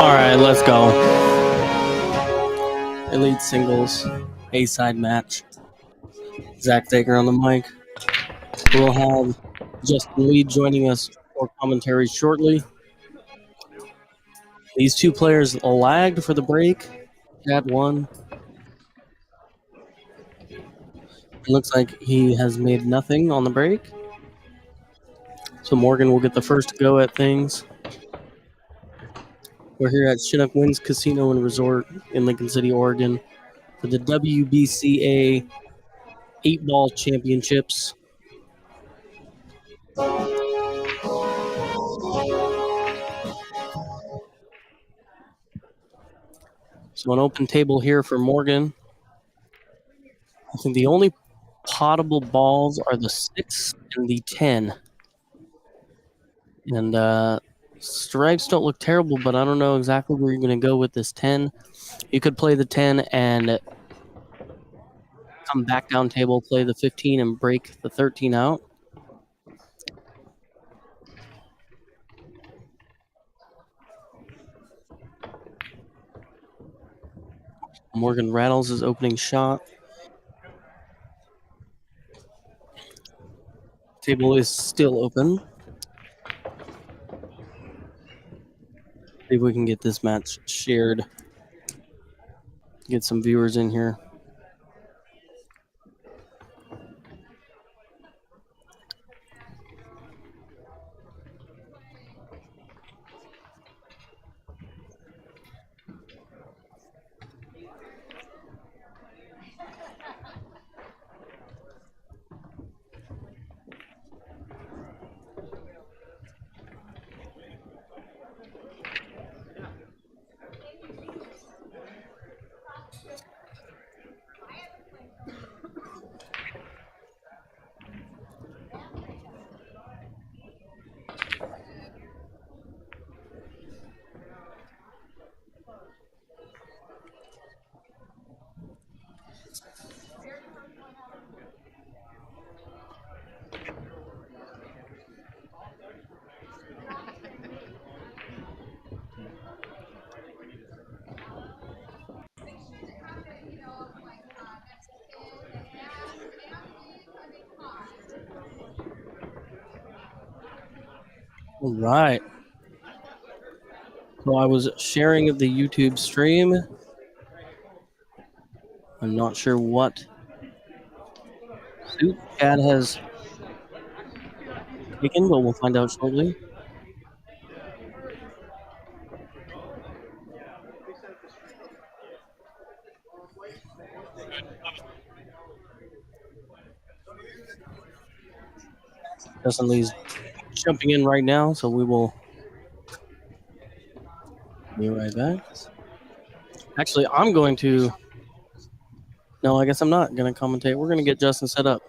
Alright, let's go. Elite Singles A-side match. Zach Thaker on the mic. We'll have Justin Lee joining us for commentary shortly. These two players lagged for the break. Chad won. It looks like he has made nothing on the break. So Morgan will get the first go at things. We're here at Chinook Winds Casino and Resort in Lincoln City, Oregon for the WBCA 8-Ball Championships. So an open table here for Morgan. I think the only potable balls are the 6 and the 10. And stripes don't look terrible, but I don't know exactly where you're going to go with this 10. You could play the 10 and come back down table, play the 15, and break the 13 out. Morgan rattles his opening shot. Table is still open. See if we can get this match shared. Get some viewers in here. All right. So I was sharing the YouTube stream. I'm not sure what suit Chad has taken, but we'll find out shortly. Justin Lee's jumping in right now, so we will be right back. Actually, I'm going to... No, I guess I'm not going to commentate. We're going to get Justin set up.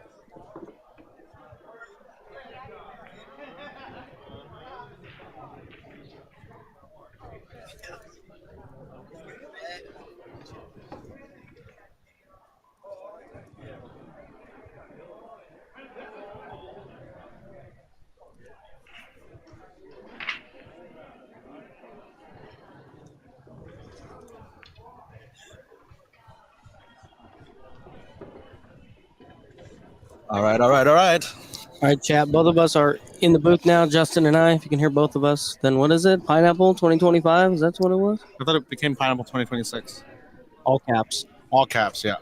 All right. All right, chat. Both of us are in the booth now, Justin and I. If you can hear both of us, then what is it? Pineapple 2025? Is that what it was? I thought it became Pineapple 2026. All caps. All caps, yeah.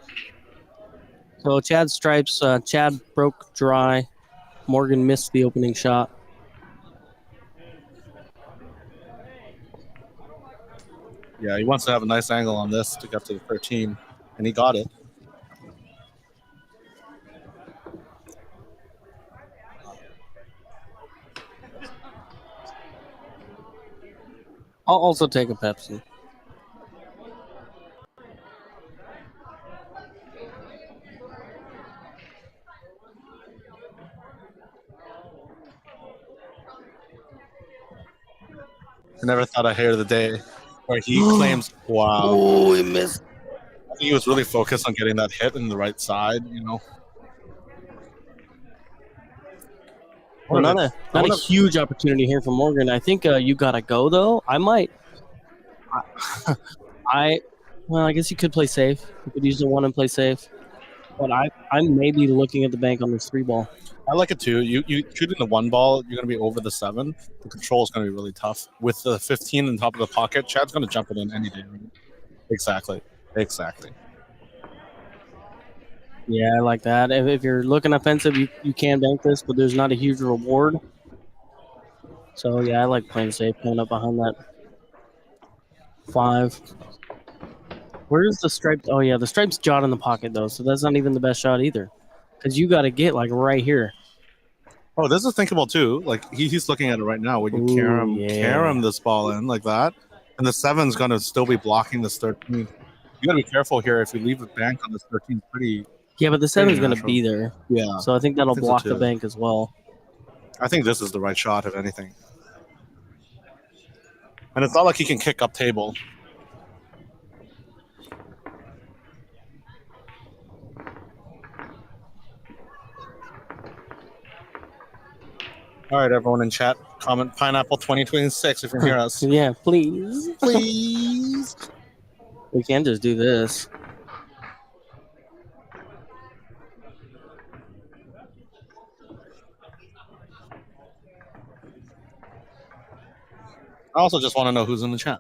So Chad's stripes. Chad broke dry. Morgan missed the opening shot. Yeah, he wants to have a nice angle on this to get to the 13, and he got it. I'll also take a Pepsi. I never thought I'd hear the day where he claims, wow. Oh, he missed. I think he was really focused on getting that hit in the right side, you know. Well, not a huge opportunity here for Morgan. I think you got to go, though. I might Well, I guess you could play safe. You could use the 1 and play safe. But I'm maybe looking at the bank on this 3 ball. I like it too. You shooting the 1 ball, you're going to be over the 7. The control is going to be really tough. With the 15 on top of the pocket, Chad's going to jump it in any day. Right? Exactly. Yeah, I like that. If you're looking offensive, you can bank this, but there's not a huge reward. So, yeah, I like playing safe, coming up behind that 5. Where's the stripes? Oh, yeah, the stripes jot in the pocket, though, so that's not even the best shot either. Because you got to get, like, right here. Oh, this is thinkable too. Like he's looking at it right now. Would you Ooh, carom this ball in like that? And the 7's going to still be blocking this 13. You got to be careful here. If you leave the bank on this 13, pretty. Yeah, but the 7's going to be there. Yeah. So I think that'll block so the bank as well. I think this is the right shot, if anything. And it's not like he can kick up table. All right, everyone in chat, comment Pineapple 2026 if you hear us. Yeah, please. Please. We can just do this. I also just want to know who's in the chat.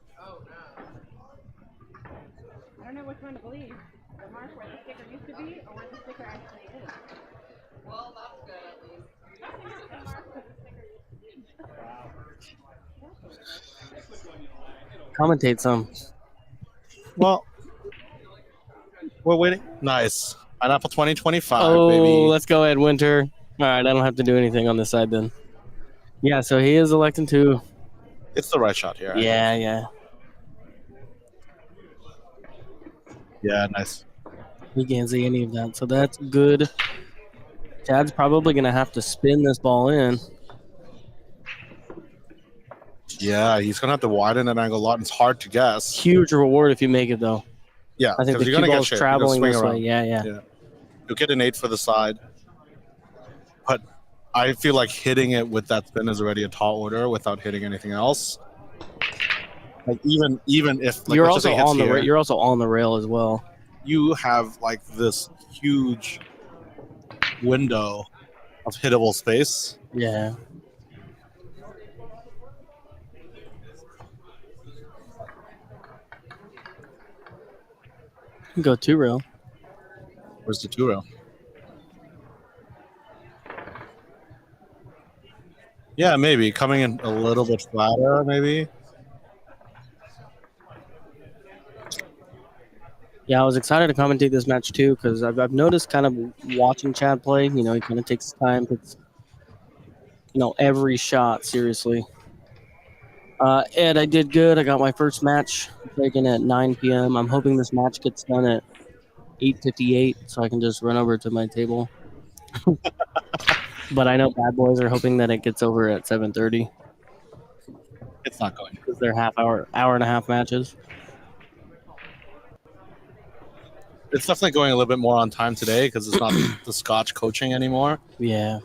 I don't know which one to believe. The mark where the sticker used to be or where the sticker actually is. Well, that's good at least. The mark where the sticker used to be. Commentate some. Well, we're waiting. Nice. Pineapple 2025, Oh, baby. let's go ahead, Winter. All right, I don't have to do anything on this side then. Yeah, so he is electing 2. It's the right shot here. Yeah. Yeah, nice. He can't see any of that, so that's good. Chad's probably going to have to spin this ball in. Yeah, he's going to have to widen that angle a lot. It's hard to guess. Huge reward if you make it, though. Yeah, I think the you're cue gonna ball's get traveling this around. way. Yeah. You'll get an 8 for the side. But I feel like hitting it with that spin is already a tall order without hitting anything else. Like even if like, you're let's also just say hits on the here, you're also on the rail as well. You have like this huge window of hittable space. Yeah. You can go 2 rail. Where's the 2 rail? Yeah, maybe coming in a little bit flatter, maybe. Yeah, I was excited to commentate this match too because I've noticed kind of watching Chad play. You know, he kind of takes his time, puts every shot seriously. Ed, I did good. I got my first match taken at 9 p.m. I'm hoping this match gets done at 8:58 so I can just run over to my table. But I know Bad Boys are hoping that it gets over at 7:30. It's not going because they're hour and a half matches. It's definitely going a little bit more on time today because it's not the Scotch coaching anymore. Yeah.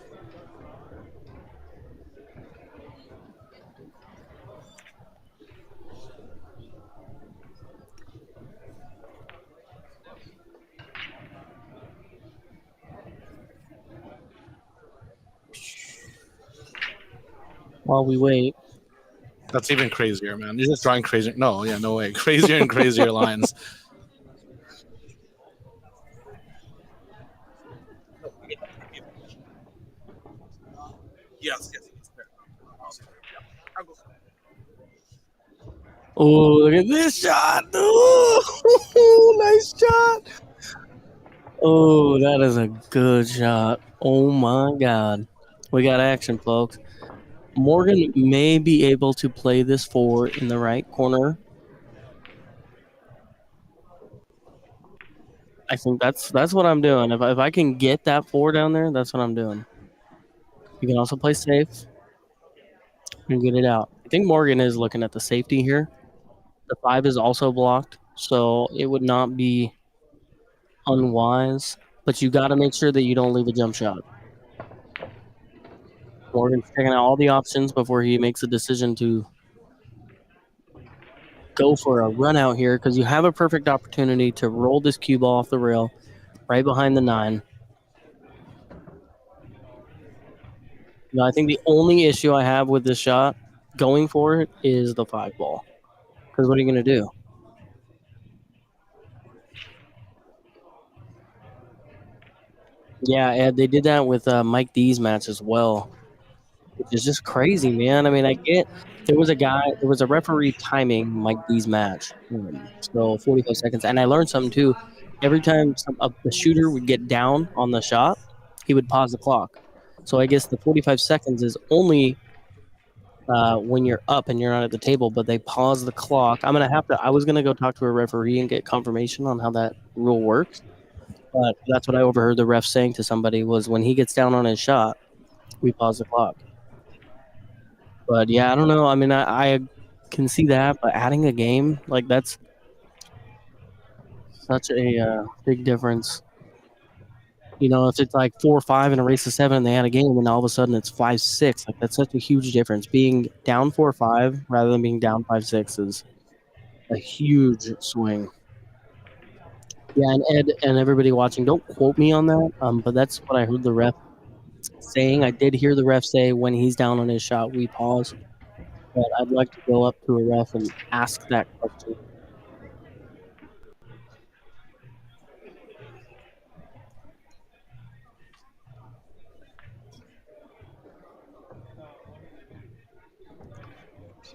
While we wait. That's even crazier, man. You're just drawing crazier. No, yeah, no way. Crazier and crazier lines. Yes. Oh, look at this shot. Ooh, nice shot. Oh, that is a good shot. Oh, my God. We got action, folks. Morgan may be able to play this 4 in the right corner. I think that's what I'm doing. If I can get that 4 down there, that's what I'm doing. You can also play safe and get it out. I think Morgan is looking at the safety here. The 5 is also blocked, so it would not be unwise, but you got to make sure that you don't leave a jump shot. Morgan's checking out all the options before he makes a decision to go for a run out here because you have a perfect opportunity to roll this cue ball off the rail right behind the 9. I think the only issue I have with this shot going for it is the 5 ball. Because what are you going to do? Yeah, Ed, they did that with Mike D's match as well, which is just crazy, man. I mean, I get there was a referee timing Mike D's match, so 45 seconds, and I learned something too. Every time the shooter would get down on the shot, he would pause the clock. So I guess the 45 seconds is only when you're up and you're not at the table, but they pause the clock. I was gonna go talk to a referee and get confirmation on how that rule works. But that's what I overheard the ref saying to somebody was when he gets down on his shot, we pause the clock. But yeah, I don't know. I mean, I can see that, but adding a game, like that's such a big difference. If it's like 4-5 in a race to 7 and they had a game and all of a sudden it's 5-6, like that's such a huge difference. Being down 4-5 rather than being down 5-6 is a huge swing. Yeah, and Ed and everybody watching, don't quote me on that, but that's what I heard the ref saying. I did hear the ref say when he's down on his shot, we pause. But I'd like to go up to a ref and ask that question.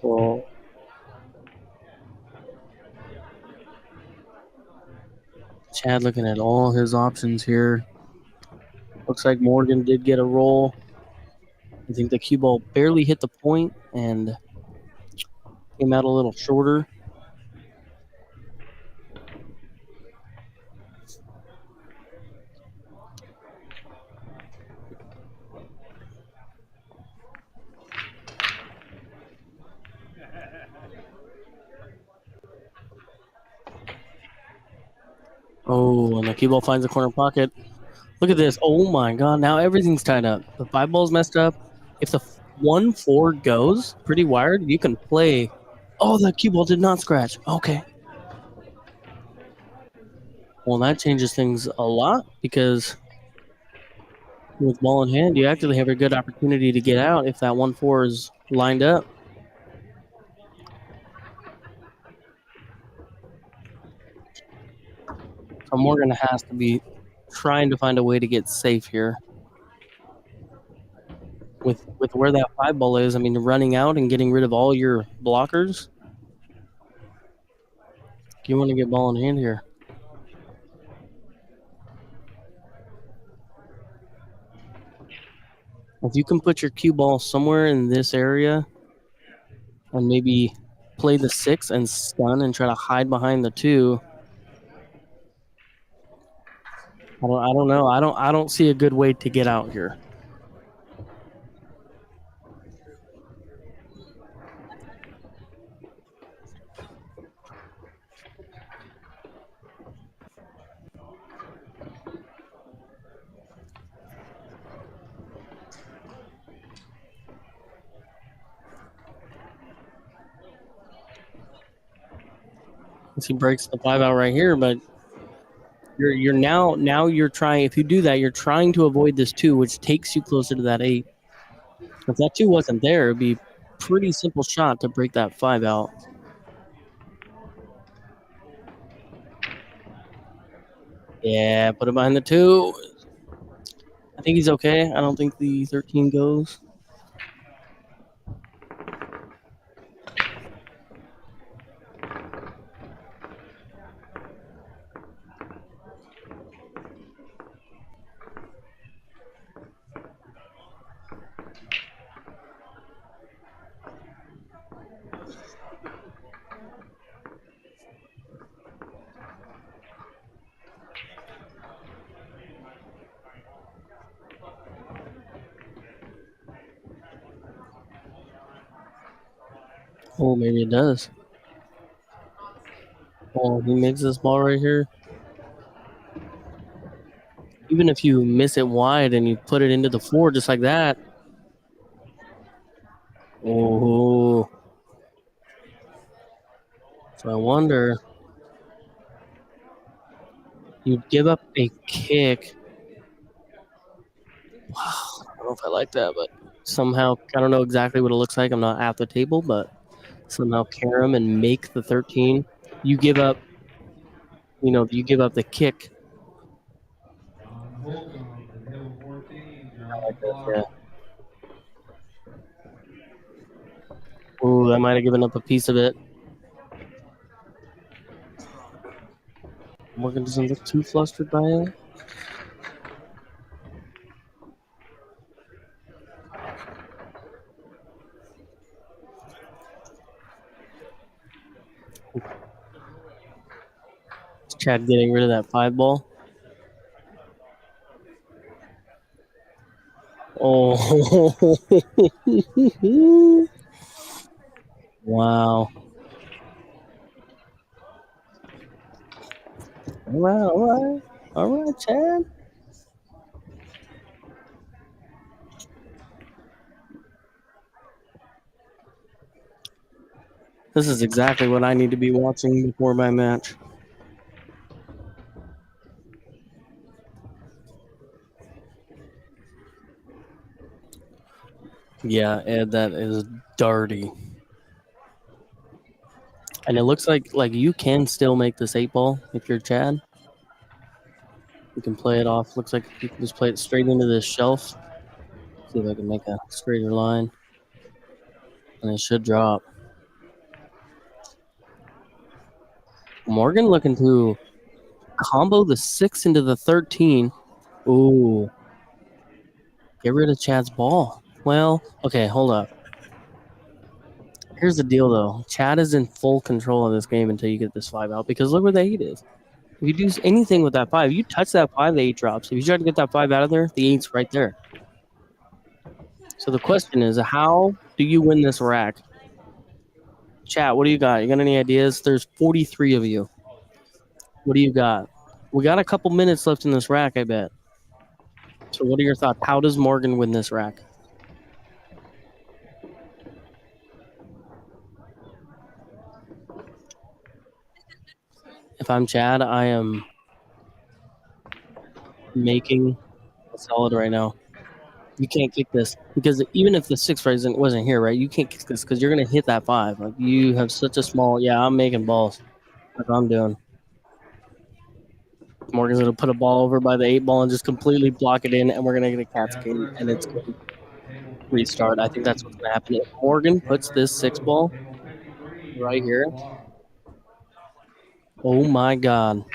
So Chad looking at all his options here. Looks like Morgan did get a roll. I think the cue ball barely hit the point and came out a little shorter. Oh, and the cue ball finds the corner pocket. Look at this. Oh my God. Now everything's tied up. The 5 ball's messed up. If the 1-4 goes pretty wired, you can play. Oh, the cue ball did not scratch. Okay. Well, that changes things a lot because with ball in hand, you actually have a good opportunity to get out if that 1-4 is lined up. So Morgan has to be trying to find a way to get safe here. With where that 5 ball is, I mean, running out and getting rid of all your blockers. You want to get ball in hand here. If you can put your cue ball somewhere in this area and maybe play the 6 and stun and try to hide behind the 2. I don't know. I don't see a good way to get out here. He breaks the 5 out right here, but you're now you're trying. If you do that, you're trying to avoid this 2, which takes you closer to that 8. If that 2 wasn't there, it'd be a pretty simple shot to break that 5 out. Yeah, put him behind the 2. I think he's okay. I don't think the 13 goes. Oh, maybe it does. Oh, he makes this ball right here. Even if you miss it wide and you put it into the 4 just like that. Oh. So I wonder, you give up a kick. Wow, I don't know if I like that, but somehow, I don't know exactly what it looks like. I'm not at the table, but somehow carry him and make the 13. You give up, you give up the kick. I like this, yeah. Ooh, I might have given up a piece of it. Morgan doesn't look too flustered by it. Is Chad getting rid of that 5 ball? Oh. Wow. All right, Chad. This is exactly what I need to be watching before my match. Yeah, Ed, that is dirty. And it looks like you can still make this 8 ball if you're Chad. You can play it off. Looks like you can just play it straight into this shelf. See if I can make a straighter line. And it should drop. Morgan looking to combo the 6 into the 13. Ooh. Get rid of Chad's ball. Well, okay, hold up. Here's the deal, though. Chad is in full control of this game until you get this 5 out, because look where the 8 is. If you do anything with that 5, you touch that 5, the 8 drops. If you try to get that 5 out of there, the 8's right there. So the question is, how do you win this rack? Chat, what do you got? You got any ideas? There's 43 of you. What do you got? We got a couple minutes left in this rack, I bet. So what are your thoughts? How does Morgan win this rack? If I'm Chad, I am making a solid right now. You can't kick this, because even if the 6 wasn't here, right? You can't kick this because you're going to hit that 5. Like, you have such a small. Yeah, I'm making balls. That's what I'm doing. Morgan's going to put a ball over by the 8 ball and just completely block it in, and we're going to get a cat's game, and it's going to restart. I think that's what's going to happen. If Morgan puts this 6 ball right here, oh my God,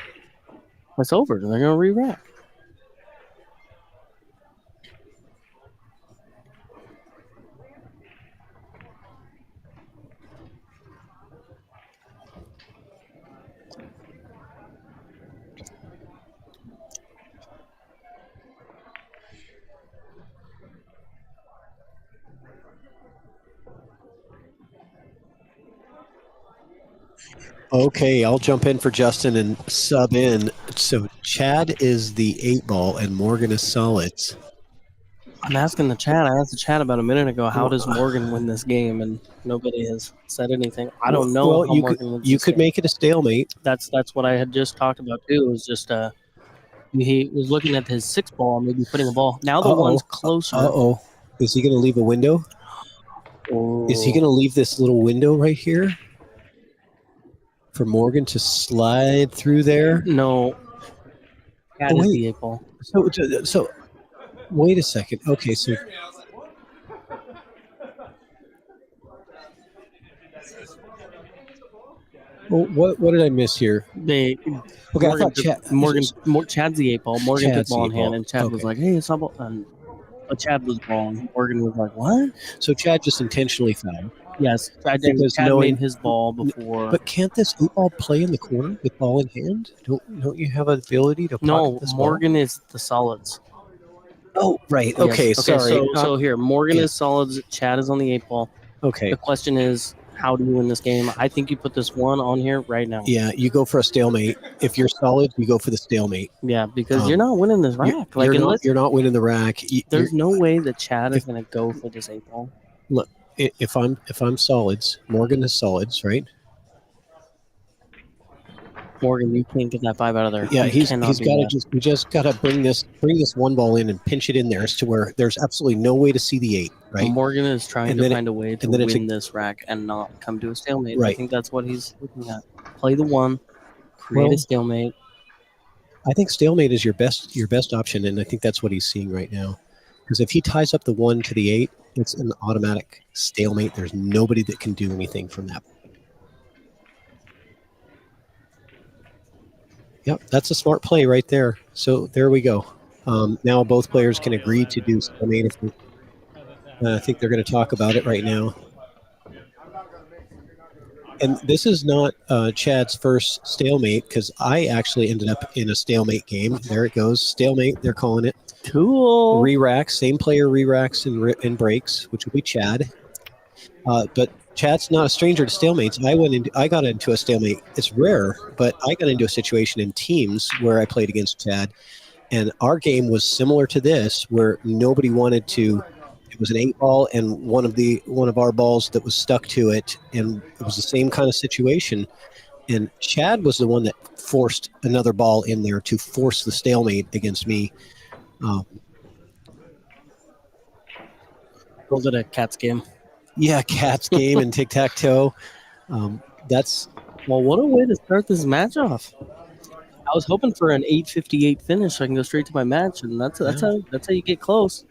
it's over. They're going to re-rack. Okay, I'll jump in for Justin and sub in. So Chad is the 8 ball and Morgan is solids. I'm asking the chat. I asked the chat about a minute ago, how does Morgan win this game? And nobody has said anything. I don't know Well, how Morgan wins you this could game. make it a stalemate. That's what I had just talked about too. It was just he was looking at his 6 ball, maybe putting a ball. Now the one's closer. Is he going to leave a window? Oh. Is he going to leave this little window right here for Morgan to slide through there? No. That is the 8 ball. So wait a second. Okay, so what did I miss here? Chad's the 8 ball. Morgan took ball in hand, and Chad was like, "Hey, it's not ball." But Chad was wrong. Morgan was like, "What?" So Chad just intentionally fouled. Yes, Chad made his ball before. But can't this 8 ball play in the corner with ball in hand? Don't you have an ability to pocket this ball? Morgan is the solids. Oh, right. Okay, yes. sorry. So here, Morgan is solids. Chad is on the 8 ball. Okay. The question is, how do you win this game? I think you put this one on here right now. Yeah, you go for a stalemate. If you're solid, you go for the stalemate. Yeah, because you're not winning this rack. You're not winning the rack. There's no way that Chad is going to go for this 8 ball. Look, if I'm solids, Morgan is solids, right? Morgan, you can't get that 5 out of there. Yeah, You he's cannot got do to that. we just got to bring this one ball in and pinch it in there as to where there's absolutely no way to see the 8, right? Morgan is trying And to then find a way to then it's win this rack and not come to a stalemate. I Right. think that's what he's looking at. Play the 1, create Well, a stalemate. I think stalemate is your best option, and I think that's what he's seeing right now. Because if he ties up the 1 to the 8, it's an automatic stalemate. There's nobody that can do anything from that. Yep, that's a smart play right there. So there we go. Now both players can agree to do stalemate. I think they're going to talk about it right now. And this is not Chad's first stalemate, because I actually ended up in a stalemate game. There it goes, stalemate. They're calling it. Cool. Re-racks, same player re-racks and breaks, which would be Chad. But Chad's not a stranger to stalemates. I got into a stalemate. It's rare, but I got into a situation in teams where I played against Chad, and our game was similar to this, where nobody wanted to. It was an 8 ball and one of our balls that was stuck to it, and it was the same kind of situation. And Chad was the one that forced another ball in there to force the stalemate against me. Called it a cat's game. Yeah, cat's game and tic-tac-toe. That's Well, what a way to start this match off. I was hoping for an 8:58 finish so I can go straight to my match, and that's how you get close.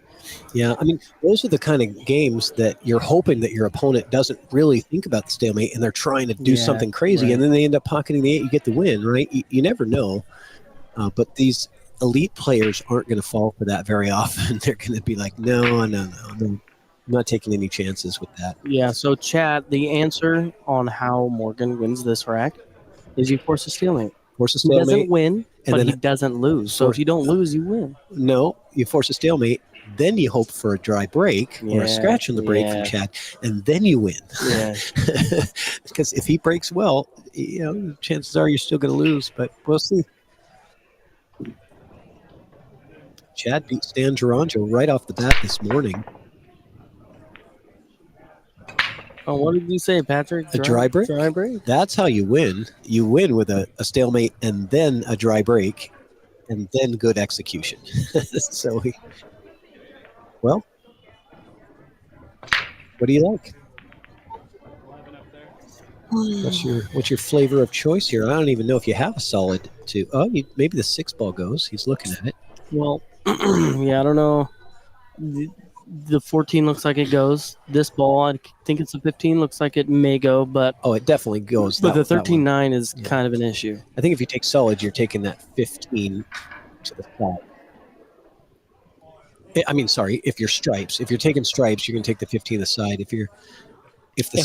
Yeah, I mean, those are the kind of games that you're hoping that your opponent doesn't really think about the stalemate, and they're trying to do something crazy, right. and then they end up pocketing the 8. You get the win, right? You never know. But these elite players aren't going to fall for that very often. They're going to be like, no, I'm not taking any chances with that. Yeah, so Chad, the answer on how Morgan wins this rack is you force a stalemate. Force a He stalemate. doesn't win, but then he doesn't lose. So if you don't lose, you win. No, you force a stalemate. Then you hope for a dry break or a scratch on the break from Chad, and then you win. Yeah. Because if he breaks well, chances are you're still going to lose, but we'll see. Chad beat Stan Geronjo right off the bat this morning. Oh, what did you say, Patrick? A dry break? Dry break? That's how you win. You win with a stalemate and then a dry break and then good execution. So, well, what do you like? What's your flavor of choice here? I don't even know if you have a solid two. Oh, maybe the 6 ball goes. He's looking at it. Well, yeah, I don't know. The 14 looks like it goes. This ball, I think it's a 15, looks like it may go, but it definitely goes. But the 13-9 is kind of an issue. I think if you take solids, you're taking that 15 to the side. I mean, sorry, if you're stripes. If you're taking stripes, you're going to take the 15 aside. If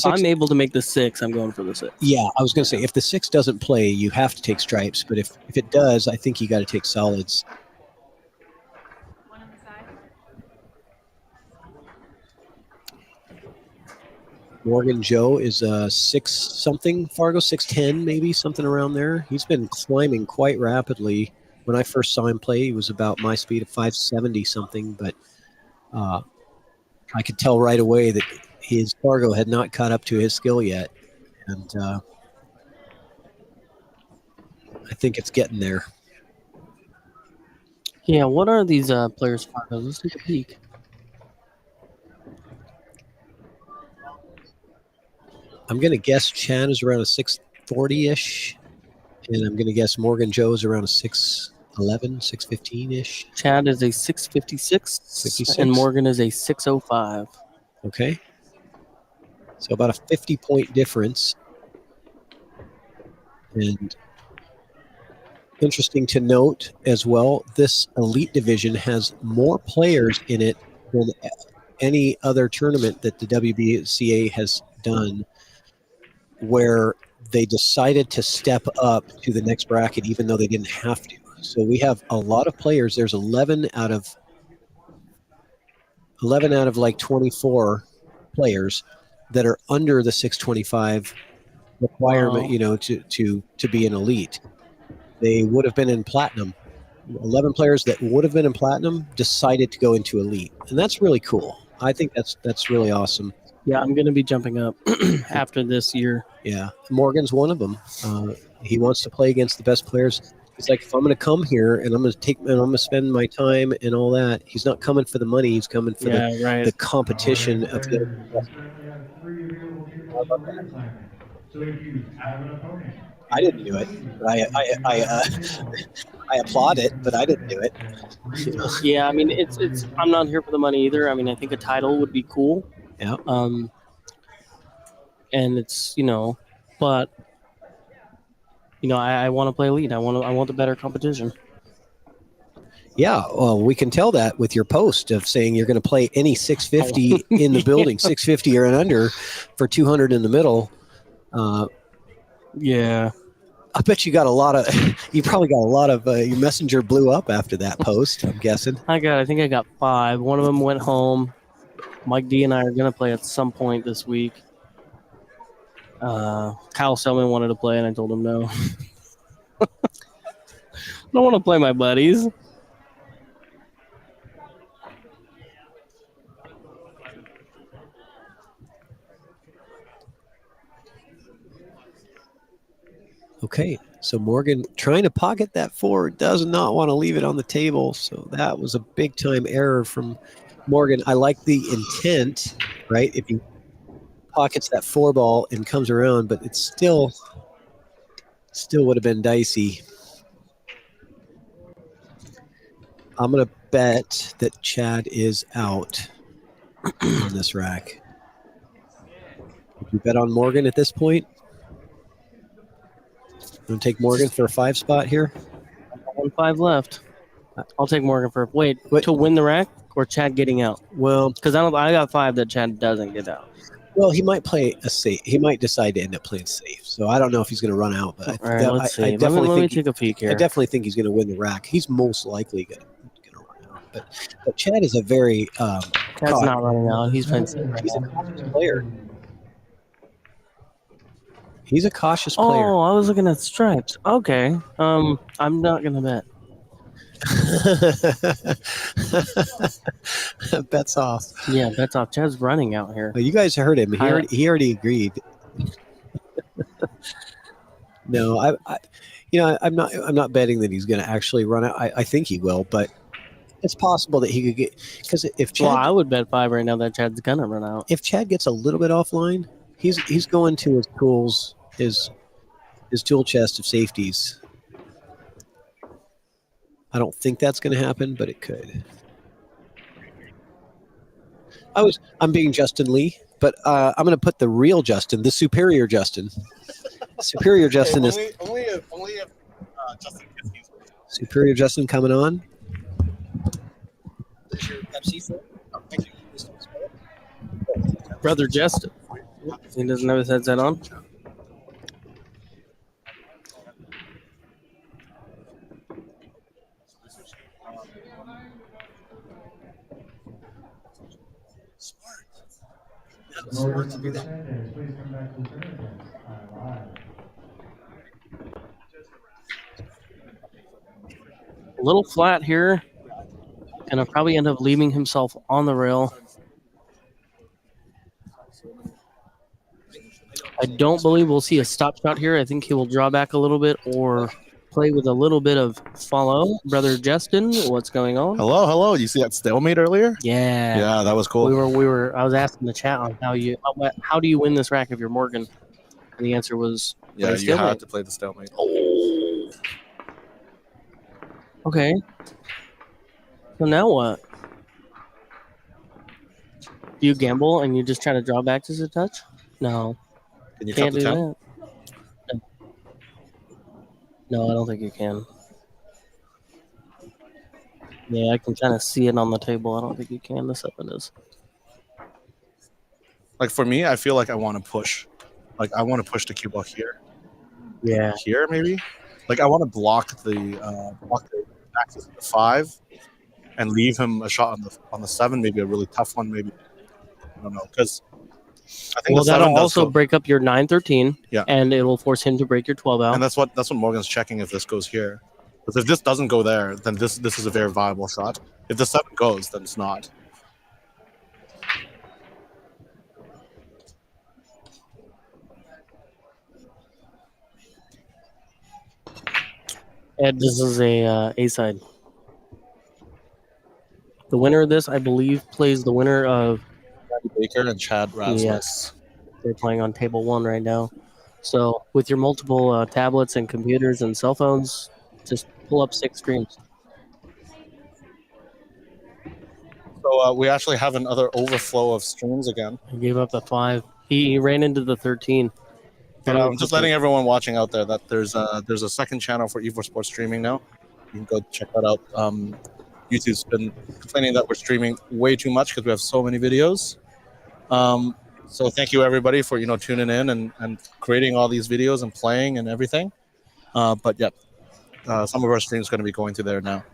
I'm able to make the 6, I'm going for the 6. Yeah, I was going to say, if the 6 doesn't play, you have to take stripes. But if it does, I think you got to take solids. One on the side. Morgan Joe is 6-something, Fargo 6'10", maybe, something around there. He's been climbing quite rapidly. When I first saw him play, he was about my speed of 570 something, but I could tell right away that his Fargo had not caught up to his skill yet, and I think it's getting there. Yeah, what are these players' Fargos? Let's take a peek. I'm going to guess Chan is around a 640-ish, and I'm going to guess Morgan Joe is around a 611, 615-ish. Chad is a 656, and Morgan is a 605. Okay. So about a 50-point difference. And interesting to note as well, this elite division has more players in it than any other tournament that the WBCA has done, where they decided to step up to the next bracket even though they didn't have to. So we have a lot of players. There's 11 out of like 24 players that are under the 625 requirement, to be an elite. They would have been in platinum. 11 players that would have been in platinum decided to go into elite, and that's really cool. I think that's really awesome. Yeah, I'm going to be jumping up after this year. Yeah, Morgan's one of them. He wants to play against the best players. He's like, if I'm going to come here and I'm going to spend my time and all that, he's not coming for the money. He's coming for the competition of the. So if you have an opponent, I didn't do it, but I applaud it, but I didn't do it. Yeah, I mean, it's. I'm not here for the money either. I mean, I think a title would be cool. Yeah. And it's but I want to play elite. I want the better competition. Yeah, well, we can tell that with your post of saying you're going to play any 650 in the building, 650 or and under, for 200 in the middle. Yeah. I bet you got a lot of. You probably got a lot of. Your messenger blew up after that post. I'm guessing. I think I got 5. One of them went home. Mike D and I are gonna play at some point this week. Kyle Selman wanted to play, and I told him no. I don't want to play my buddies. Okay, so Morgan trying to pocket that 4, does not want to leave it on the table. So that was a big time error from Morgan. I like the intent, right? If he pockets that 4 ball and comes around, but it's still would have been dicey. I'm going to bet that Chad is out on this rack. Would you bet on Morgan at this point? You want to take Morgan for a 5 spot here? 1-5 left. I'll take Morgan for to win the rack or Chad getting out. Well, because I got 5 that Chad doesn't get out. Well, he might play a safe. He might decide to end up playing safe. So I don't know if he's going to run out. But all right, let's see. I definitely let me take a peek here. I definitely think he's going to win the rack. He's most likely going to run out. But Chad is a very Chad's not running out. He's playing safe. He's a cautious player. He's a cautious player. Oh, I was looking at stripes. Okay. I'm not gonna bet. Bets off. Yeah, bets off. Chad's running out here. Well, you guys heard him. He already agreed. No, I'm not betting that he's going to actually run out. I think he will, but it's possible that he could get, because if Chad, well, I would bet 5 right now that Chad's gonna run out. If Chad gets a little bit offline, he's going to his tools, his tool chest of safeties. I don't think that's going to happen, but it could. I'm being Justin Lee, but I'm going to put the real Justin, the superior Justin. Superior Justin is only if Justin gets these. Superior Justin coming on. Is your Pepsi full? Oh, thank you. Brother Justin. He doesn't have his headset on. Smart to do that. Please come back to the tournament. Live. A little flat here. Gonna probably end up leaving himself on the rail. I don't believe we'll see a stop shot here. I think he will draw back a little bit or play with a little bit of follow. Brother Justin, what's going on? Hello. You see that stalemate earlier? Yeah. Yeah, that was cool. We were. I was asking the chat on how do you win this rack if you're Morgan, and the answer was yeah, you had to play the stalemate. Oh. Okay. So now what? Do you gamble and you just try to draw back to the touch? No. Can you Can't cut the do 10? that. No, I don't think you can. Yeah, I can kind of see it on the table. I don't think you can. The 7 is. Like for me, I feel like I want to push. Like I want to push the cue ball here. Yeah. Here maybe. Like I want to block the access to the 5 and leave him a shot on the 7, maybe a really tough one, maybe. I don't know, because I think well, the 7 that'll does also go, break up your 9-13. Yeah. And it will force him to break your 12 out. and that's what Morgan's checking if this goes here. Because if this doesn't go there, then this is a very viable shot. If the 7 goes, then it's not. Ed, this is a A-side. The winner of this, I believe, plays the winner of Baker and Chad Razlick. Yes. They're playing on table 1 right now. So with your multiple tablets and computers and cell phones, just pull up 6 screens. So we actually have another overflow of streams again. He gave up the 5. He ran into the 13. And I'm just letting everyone watching out there that there's a second channel for EvoSports streaming now. You can go check that out. YouTube's been complaining that we're streaming way too much because we have so many videos. So thank you everybody for tuning in and creating all these videos and playing and everything. But yeah, some of our streams going to be going to there now.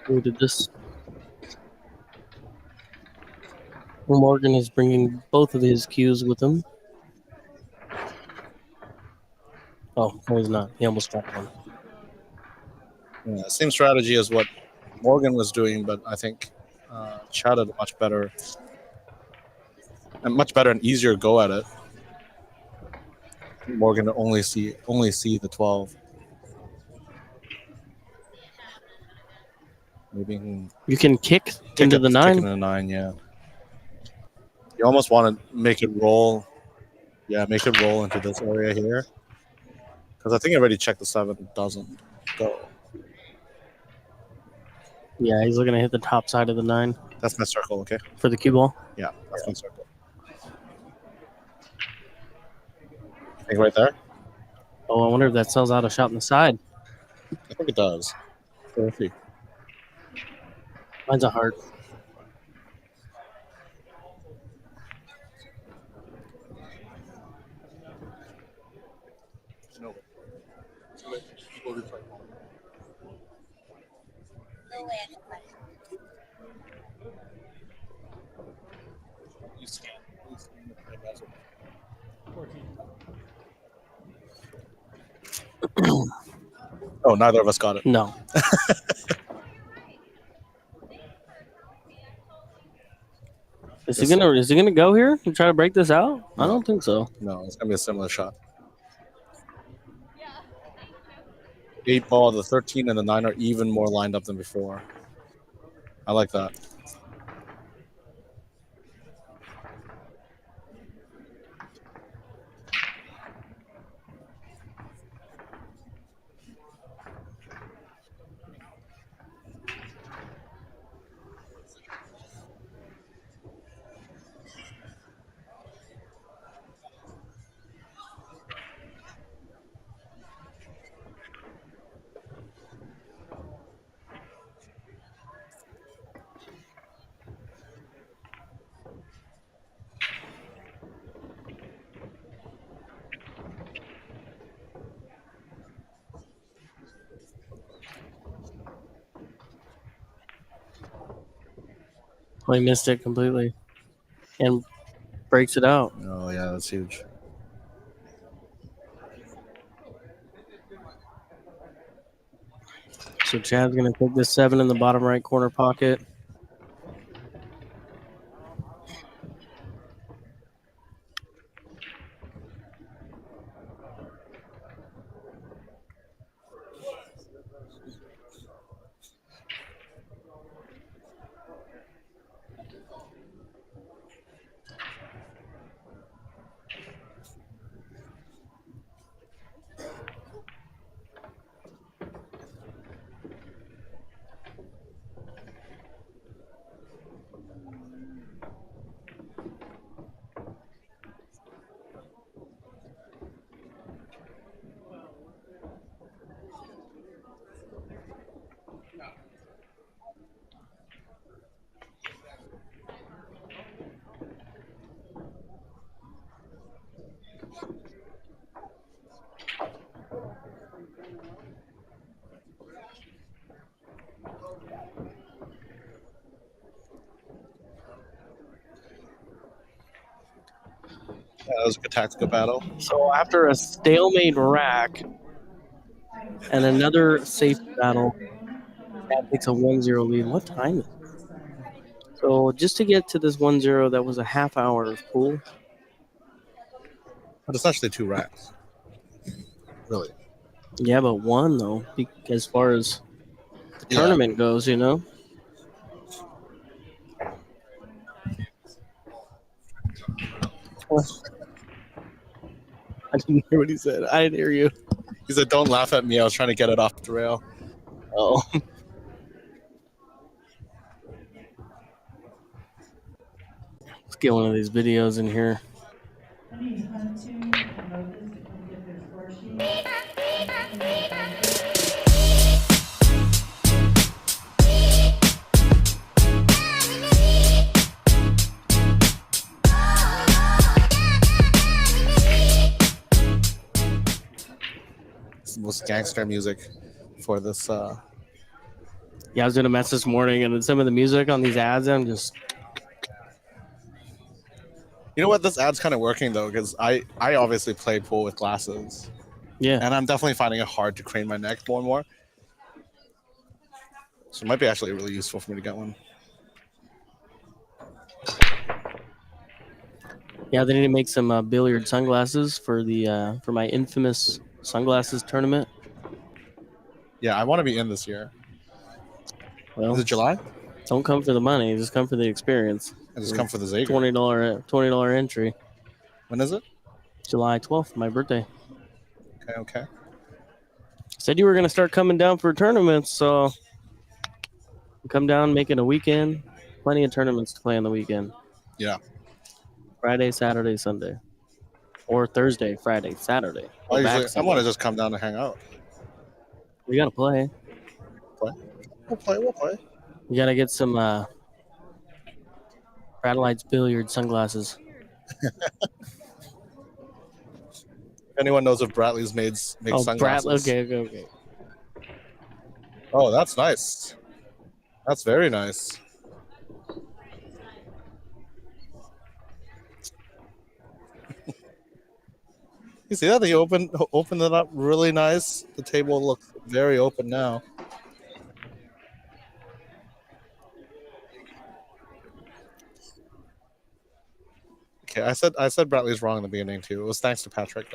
Who did this? Morgan is bringing both of his cues with him. Oh, no, he's not. He almost dropped one. Yeah, same strategy as what Morgan was doing, but I think Chad had a much better and easier go at it. Morgan to only see the 12. Maybe you can kick into the 9. Into the 9, yeah. You almost want to make it roll. Yeah, make it roll into this area here. Because I think I already checked the 7. It doesn't go. Yeah, he's looking to hit the top side of the 9. That's my circle, okay? For the cue ball? Yeah, that's my circle. I think right there. Oh, I wonder if that sells out a shot on the side. I think it does. Let's see. Mine's a heart. No. Oh, neither of us got it. No. Is he gonna go here and try to break this out? No. I don't think so. No, it's gonna be a similar shot. 8 ball, the 13 and the 9 are even more lined up than before. I like that. Oh, he missed it completely. And breaks it out. Oh, yeah, that's huge. So Chad's going to take this 7 in the bottom right corner pocket. That was a good tactical battle. So after a stalemate rack and another safety battle, that takes a 1-0 lead. What time is it? So just to get to this 1-0, that was a half hour of pool. But it's actually 2 racks. Really. Yeah, but one though, as far as the Yeah. tournament goes, you know. I didn't hear what he said. I didn't hear you. He said, "Don't laugh at me. I was trying to get it off the rail." Oh. Let's get one of these videos in here. I need Hunter and Moses to come get their score sheet. It's the most gangster music for this. Yeah, I was doing a mess this morning, and some of the music on these ads, I'm just. You know what? This ad's kind of working though, because I obviously play pool with glasses, Yeah. and I'm definitely finding it hard to crane my neck more and more. So it might be actually really useful for me to get one. Yeah, they need to make some billiard sunglasses for the for my infamous sunglasses tournament. Yeah, I want to be in this year. Well, Is it July? don't come for the money; just come for the experience. I just come for the Zager. $20 entry. When is it? July 12th, my birthday. Okay. Said you were gonna start coming down for tournaments, so come down, make it a weekend. Plenty of tournaments to play on the weekend. Yeah. Friday, Saturday, Sunday, or Thursday, Friday, Saturday. I want to just come down and hang out. We gotta play. We'll play. You gotta get some Bradelights billiard sunglasses. If anyone knows if Bradley's makes sunglasses. Okay. Oh, that's nice. That's very nice. You see that? He opened it up really nice. The table looks very open now. Okay, I said Bradley's wrong in the beginning too. It was thanks to Patrick.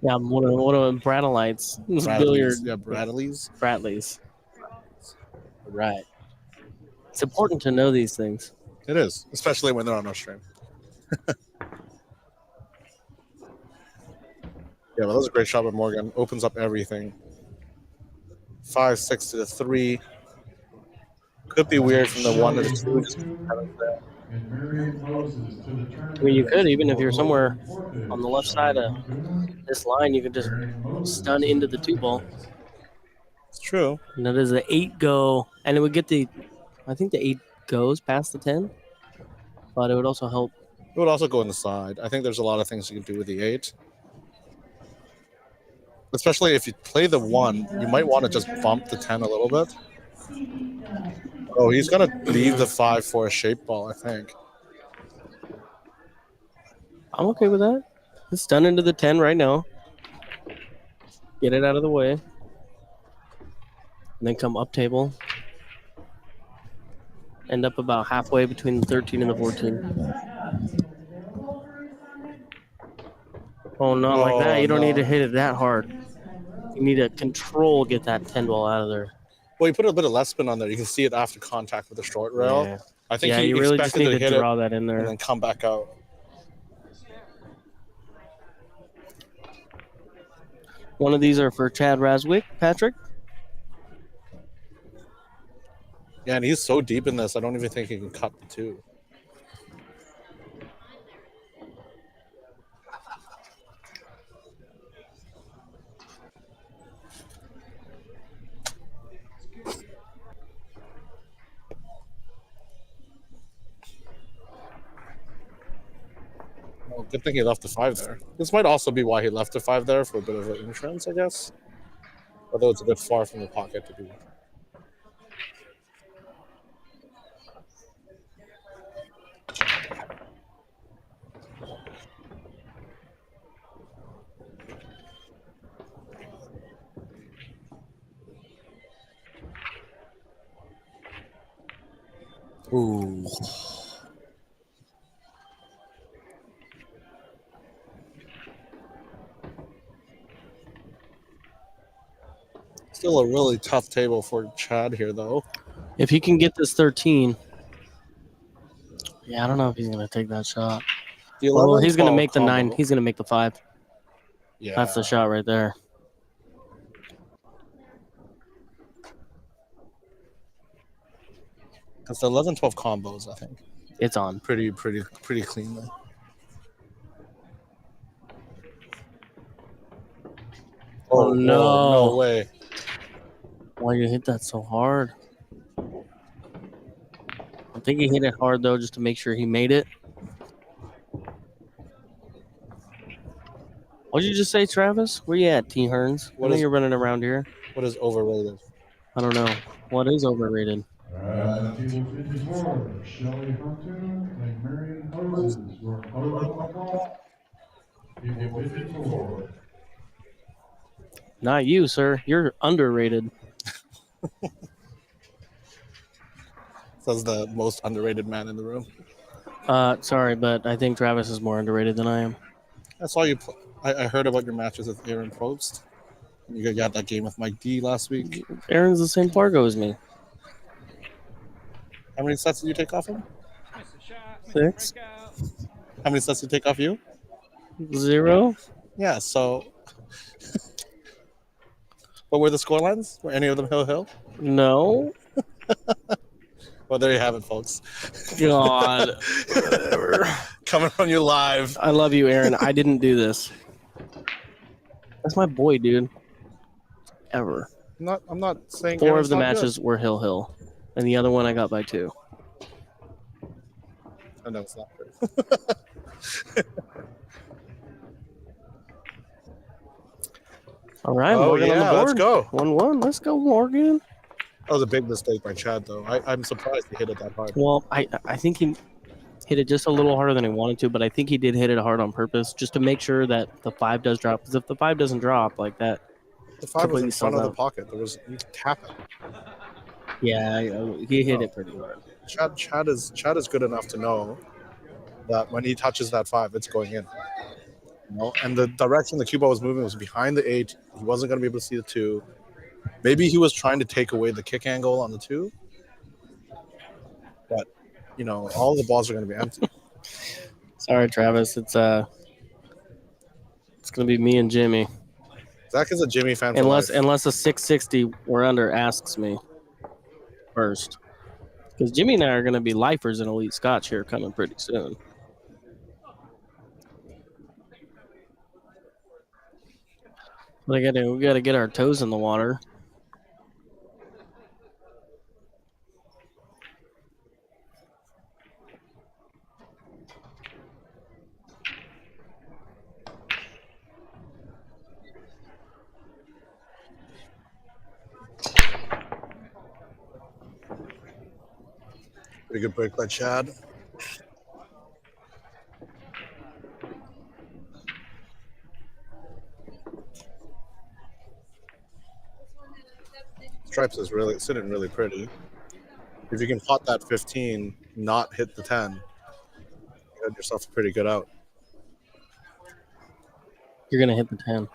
Yeah, one of Bradelights. Billiard. Yeah, Bradley's. Right. It's important to know these things. It is, especially when they're on our stream. Yeah, well, that was a great shot by Morgan. Opens up everything. 5-6 to the 3. Could be weird from the 1 to the 2. Just kind of there. I mean, you could, even if you're somewhere on the left side of this line, you could just stun into the 2 ball. It's true. And that is an 8 go, and it would get I think the 8 goes past the 10, but it would also help. It would also go on the side. I think there's a lot of things you can do with the 8. Especially if you play the 1, you might want to just bump the 10 a little bit. Oh, he's going to leave the 5 for a shape ball, I think. I'm okay with that. Let's stun into the 10 right now. Get it out of the way. And then come up table. End up about halfway between the 13 and the 14. Oh, not like that. You don't need to hit it that hard. You need to get that 10 ball out of there. Well, you put a bit of less spin on there. You can see it after contact with the short rail. Yeah. I think Yeah, he you really just expected need to hit to draw it that in and there. then come back out. One of these are for Chad Raswick, Patrick. Yeah, and he's so deep in this, I don't even think he can cut the 2. Well, good thing he left the 5 there. This might also be why he left the 5 there, for a bit of an insurance, I guess. Although it's a bit far from the pocket to do. Ooh. Still a really tough table for Chad here, though. If he can get this 13, yeah, I don't know if he's gonna take that shot. The Well, 11, he's gonna 12 make the 9. combo. He's gonna make the 5. Yeah. That's the shot right there. That's the 11, 12 combos, I think. It's on. Pretty cleanly. Oh, whoa, no. no way. Why you hit that so hard? I think he hit it hard though, just to make sure he made it. What'd you just say, Travis? Where you at, T. Hearns? I know you're running around here. What is overrated? I don't know. What is overrated? Table 54, Shelly Humpton and Marion Hoses were both on the call. Table 54. Not you, sir. You're underrated. Says the most underrated man in the room. Sorry, but I think Travis is more underrated than I am. I saw you. I heard about your matches with Aaron Probst. You got that game with Mike D last week. Aaron's the same Fargo as me. How many sets did you take off him? 6. How many sets did you take off you? 0. Yeah, so. What were the scorelines? Were any of them hill? No. Well, there you have it, folks. God. Whatever. Coming from you live. I love you, Aaron. I didn't do this. That's my boy, dude. Ever. I'm not saying 4 Aaron's of the not matches were hill, and the other one I got by 2. Good. I know it's not true. All right, Oh, Morgan yeah, on the board. let's go. 1-1. Let's go, Morgan. That was a big mistake by Chad, though. I'm surprised he hit it that hard. Well, I think he hit it just a little harder than he wanted to, but I think he did hit it hard on purpose just to make sure that the 5 does drop. Because if the 5 doesn't drop like that, The 5 was in completely front of sells the out. pocket. You could tap it. Yeah, he hit it pretty hard. Chad is good enough to know that when he touches that 5, it's going in. You know? And the direction the cue ball was moving was behind the 8. He wasn't going to be able to see the 2. Maybe he was trying to take away the kick angle on the 2. But, all the balls are going to be empty. Sorry, Travis. It's gonna be me and Jimmy. Zach is a Jimmy fan for Unless life. a 660 or under asks me first. Because Jimmy and I are gonna be lifers in Elite Scotch here coming pretty soon. But we gotta get our toes in the water. Pretty good break by Chad. Stripes is really sitting really pretty. If you can pot that 15, not hit the 10, you had yourself a pretty good out. You're gonna hit the 10.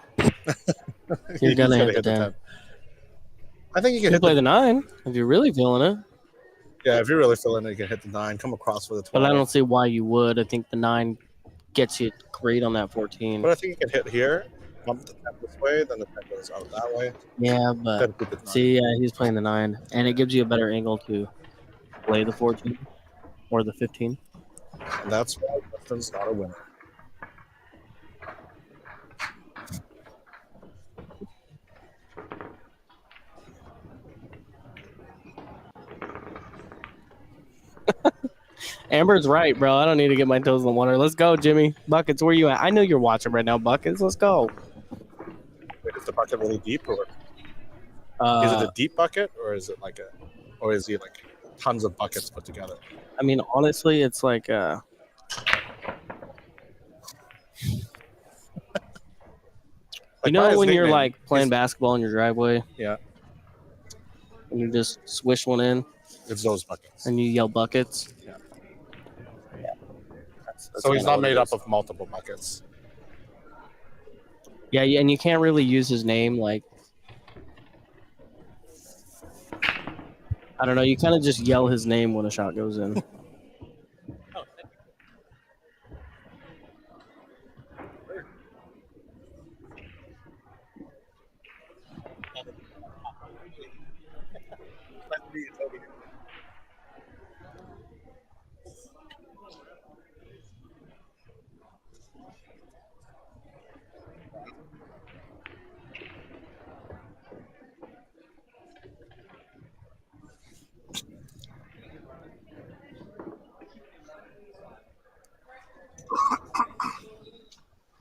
You're gonna hit the 10. I think you You can can hit play the the 9 if you're really feeling it. Yeah, if you're really feeling it, you can hit the 9, come across for the 12. But I don't see why you would. I think the 9 gets you great on that 14. But I think you can hit here, bump the 10 this way, then the 10 goes out that way. Yeah, but Then keep it 9. see, he's playing the 9, and it gives you a better angle to play the 14 or the 15. And that's why Justin's not a winner. Amber's right, bro. I don't need to get my toes in the water. Let's go, Jimmy. Buckets, where you at? I know you're watching right now, Buckets. Let's go. Wait, is the bucket really deep, or is it Uh, a deep bucket, or is it or is he like tons of buckets put together? I mean, honestly, it's like you by know his when you're nickname, like playing he's- basketball in your driveway Yeah. and you just swish one in. It's those buckets. And you yell buckets. Yeah. That's So he's kinda not what it made up is. of multiple buckets. Yeah, and you can't really use his name like. I don't know. You kind of just yell his name when a shot goes in.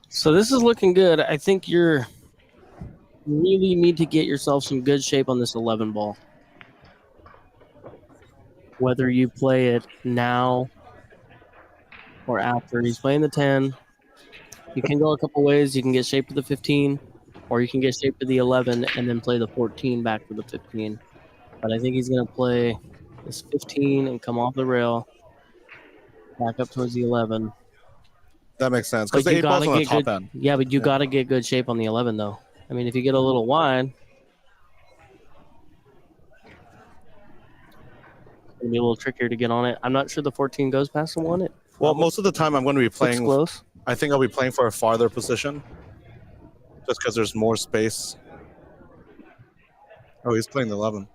So this is looking good. I think you really need to get yourself some good shape on this 11 ball. Whether you play it now or after. He's playing the 10. You can go a couple ways. You can get shape to the 15, or you can get shape to the 11 and then play the 14 back to the 15. But I think he's going to play this 15 and come off the rail, back up towards the 11. That makes sense because But the you 8 ball's gotta on the get top good. end. Yeah, but you Yeah. gotta get good shape on the 11 though. I mean, if you get a little wide, it's gonna be a little trickier to get on it. I'm not sure the 14 goes past the one. It Well, probably most of the time I'm going to be looks playing. close. I think I'll be playing for a farther position, just because there's more space. Oh, he's playing the 11.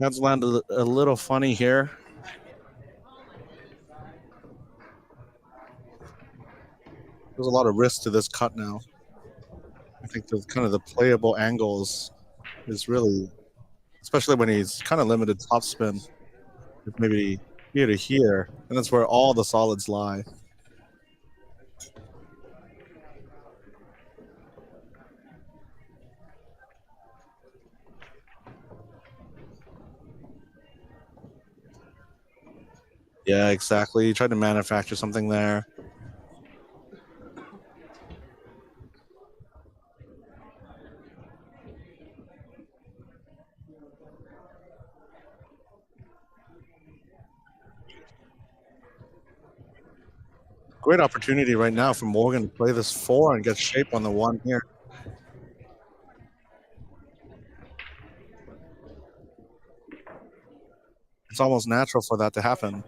Chance landed a little funny here. There's a lot of risk to this cut now. I think the kind of the playable angles is really, especially when he's kind of limited topspin, maybe here to here, and that's where all the solids lie. Yeah, exactly. You tried to manufacture something there. Great opportunity right now for Morgan to play this 4 and get shape on the 1 here. It's almost natural for that to happen.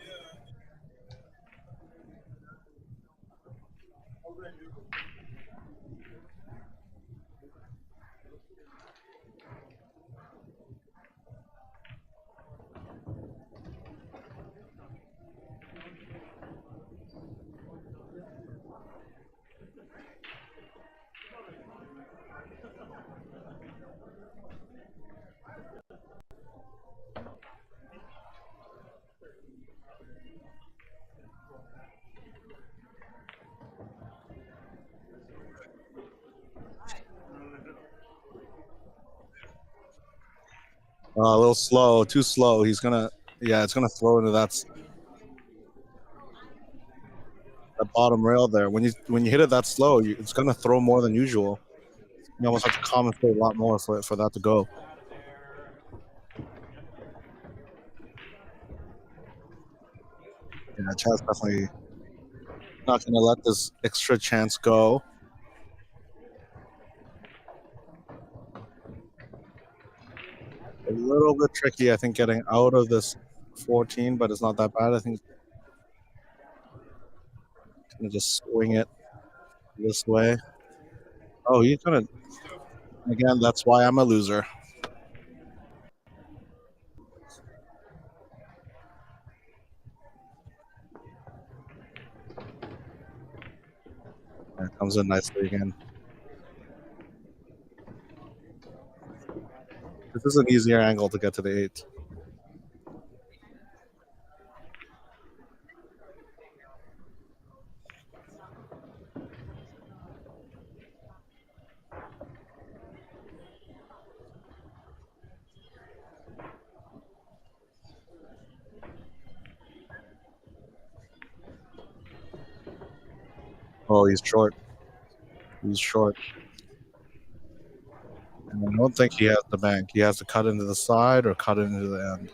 A little slow, too slow. He's gonna, yeah, it's gonna throw into that bottom rail there. When you hit it that slow, it's gonna throw more than usual. You almost have to compensate a lot more for that to go. Yeah, Chad's definitely not gonna let this extra chance go. A little bit tricky, I think, getting out of this 14, but it's not that bad. I think he's gonna just swing it this way. Oh, he's gonna, again, that's why I'm a loser. That comes in nicely again. This is an easier angle to get to the 8. Oh, he's short. He's short. And I don't think he has the bank. He has to cut into the side or cut into the end.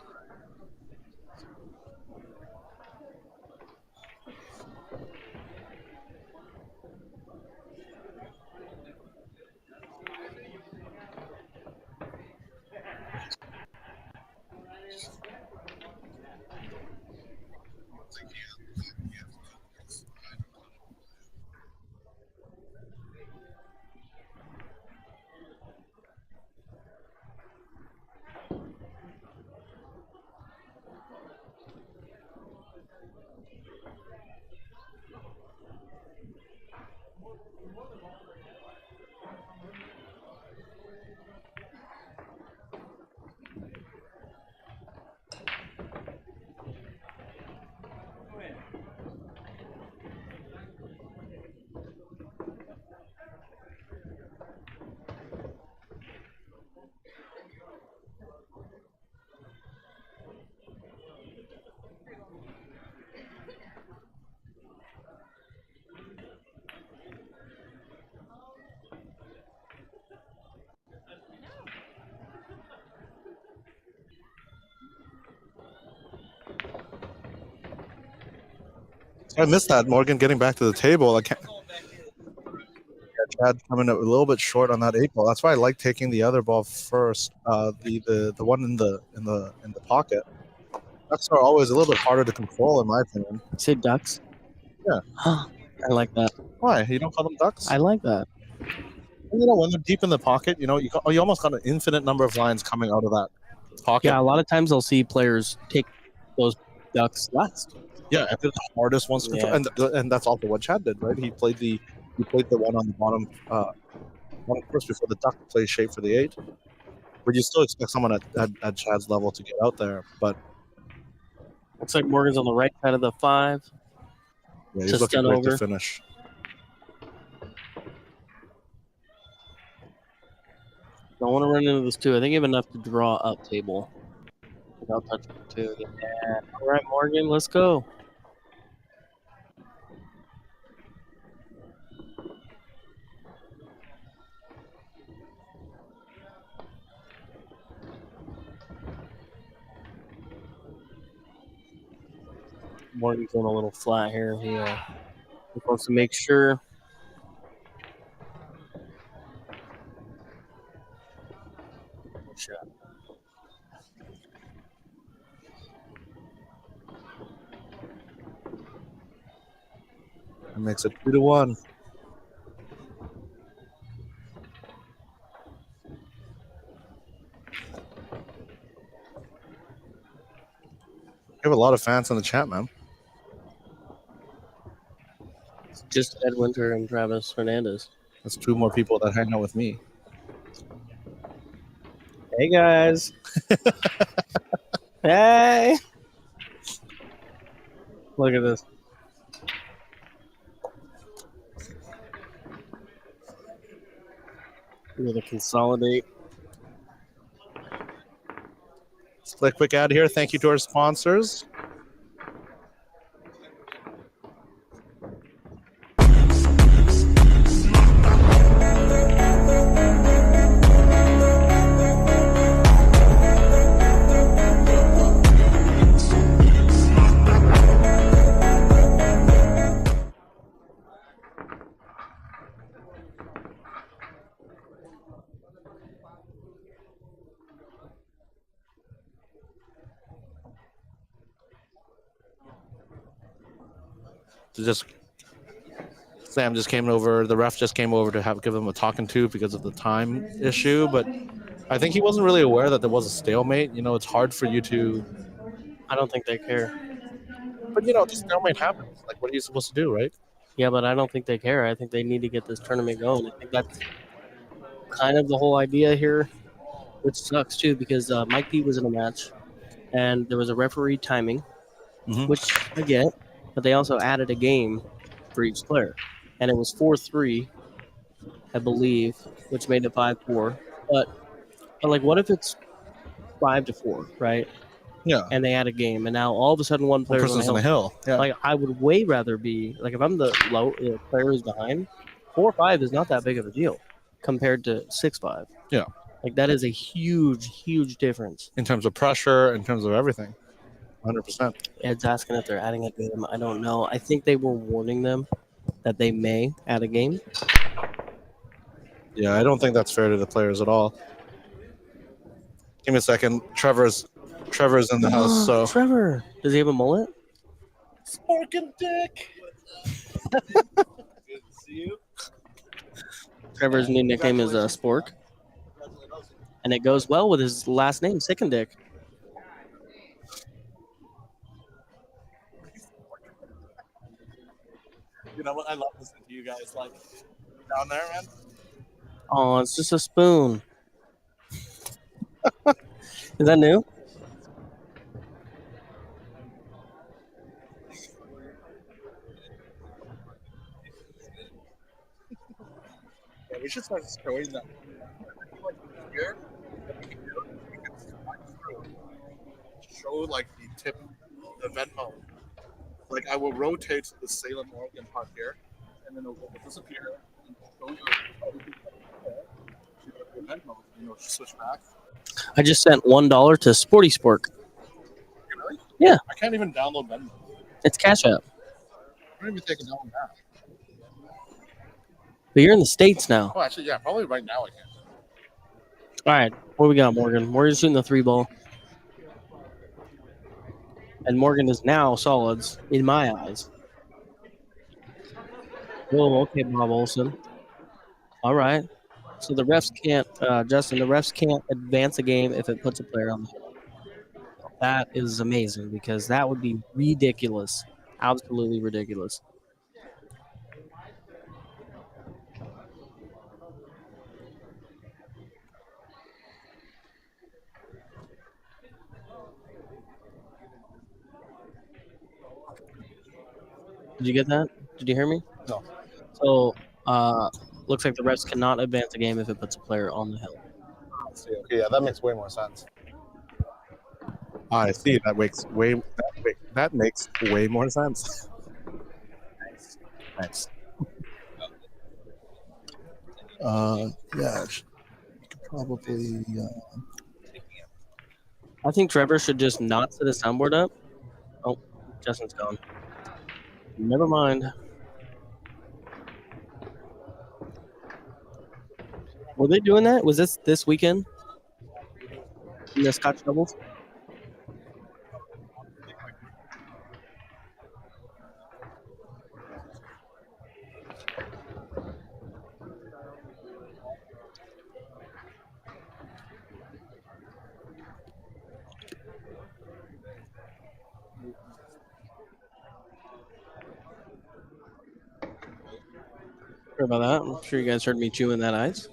I missed that, Morgan, getting back to the table. I can't. Chad coming a little bit short on that 8 ball. That's why I like taking the other ball first. The one in the pocket. Ducks are always a little bit harder to control, in my opinion. Say ducks. Yeah. I like that. Why? You don't call them ducks? I like that. You know, when they're deep in the pocket, you almost got an infinite number of lines coming out of that pocket. Yeah, a lot of times I'll see players take those ducks last. Yeah, and they're the hardest ones to control. And that's also what Chad did, right? He played the one on the bottom one first before the duck plays shape for the 8. But you still expect someone at Chad's level to get out there. But looks like Morgan's on the right side of the 5. yeah, he's Just looking done great over. to finish. Don't want to run into this 2. I think you have enough to draw up table without touching the 2. Yeah. All right, Morgan, let's go. Morgan's going a little flat here. He wants to make sure. Shot. It makes it 2-1. We have a lot of fans in the chat, man. It's just Ed Winter and Travis Hernandez. That's 2 more people that hang out with me. Hey, guys. Hey. Look at this. We're going to consolidate. Let's play a quick ad here. Thank you to our sponsors. Sam just came over. The ref just came over to give him a talking to because of the time issue. But I think he wasn't really aware that there was a stalemate. You know, it's hard for you to. I don't think they care. But the stalemate happens. Like, what are you supposed to do, right? Yeah, but I don't think they care. I think they need to get this tournament going. I think that's kind of the whole idea here, which sucks too because Mike Pete was in a match, and there was a referee timing, which I get, but they also added a game for each player, and it was 4-3, I believe, which made it 5-4. But like, what if it's 5-4, right? Yeah. and they add a game, and now all of a sudden one One player's on person's the on hill. the hill. Yeah. Like I would way rather be like if I'm the low player who's behind, 4-5 is not that big of a deal compared to 6-5. Yeah. Like that is a huge difference. In terms of pressure, in terms of everything. 100%. Ed's asking if they're adding a game. I don't know. I think they were warning them that they may add a game. Yeah, I don't think that's fair to the players at all. Give me a second. Trevor's in the house, so Trevor, does he have a mullet? Sporkin' Dick. Good to see you. Trevor's new nickname is Spork, and it goes well with his last name, Sickendick. You know what? I love listening to you guys like down there, man. Oh, it's just a spoon. Is that new? Yeah, we should start showing them. Show like the tip, the Venmo. Like I will rotate to the Salem, Oregon part here, and then it will disappear and show you the Venmo, and you'll switch back. I just sent $1 to Sporty Spork. Really? Yeah. I can't even download Venmo. It's Cash App. I don't even think I download that. But you're in the States now. Oh, actually, yeah, probably right now I can. All right, what we got, Morgan? Morgan's shooting the 3-ball. And Morgan is now solids in my eyes. Oh, okay, Bob Olson. All right. So the refs can't, Justin, the refs can't advance a game if it puts a player on the hill. That is amazing because that would be ridiculous. Absolutely ridiculous. Did you get that? Did you hear me? No. So, looks like the refs cannot advance a game if it puts a player on the hill. Okay, yeah, that makes way more sense. I see. That makes way more sense. Nice. Yeah, you could probably. I think Trevor should just not set his soundboard up. Oh, Justin's gone. Never mind. Were they doing that? Was this weekend? In the Scotch doubles? Sorry about that. I'm sure you guys heard me chewing that ice.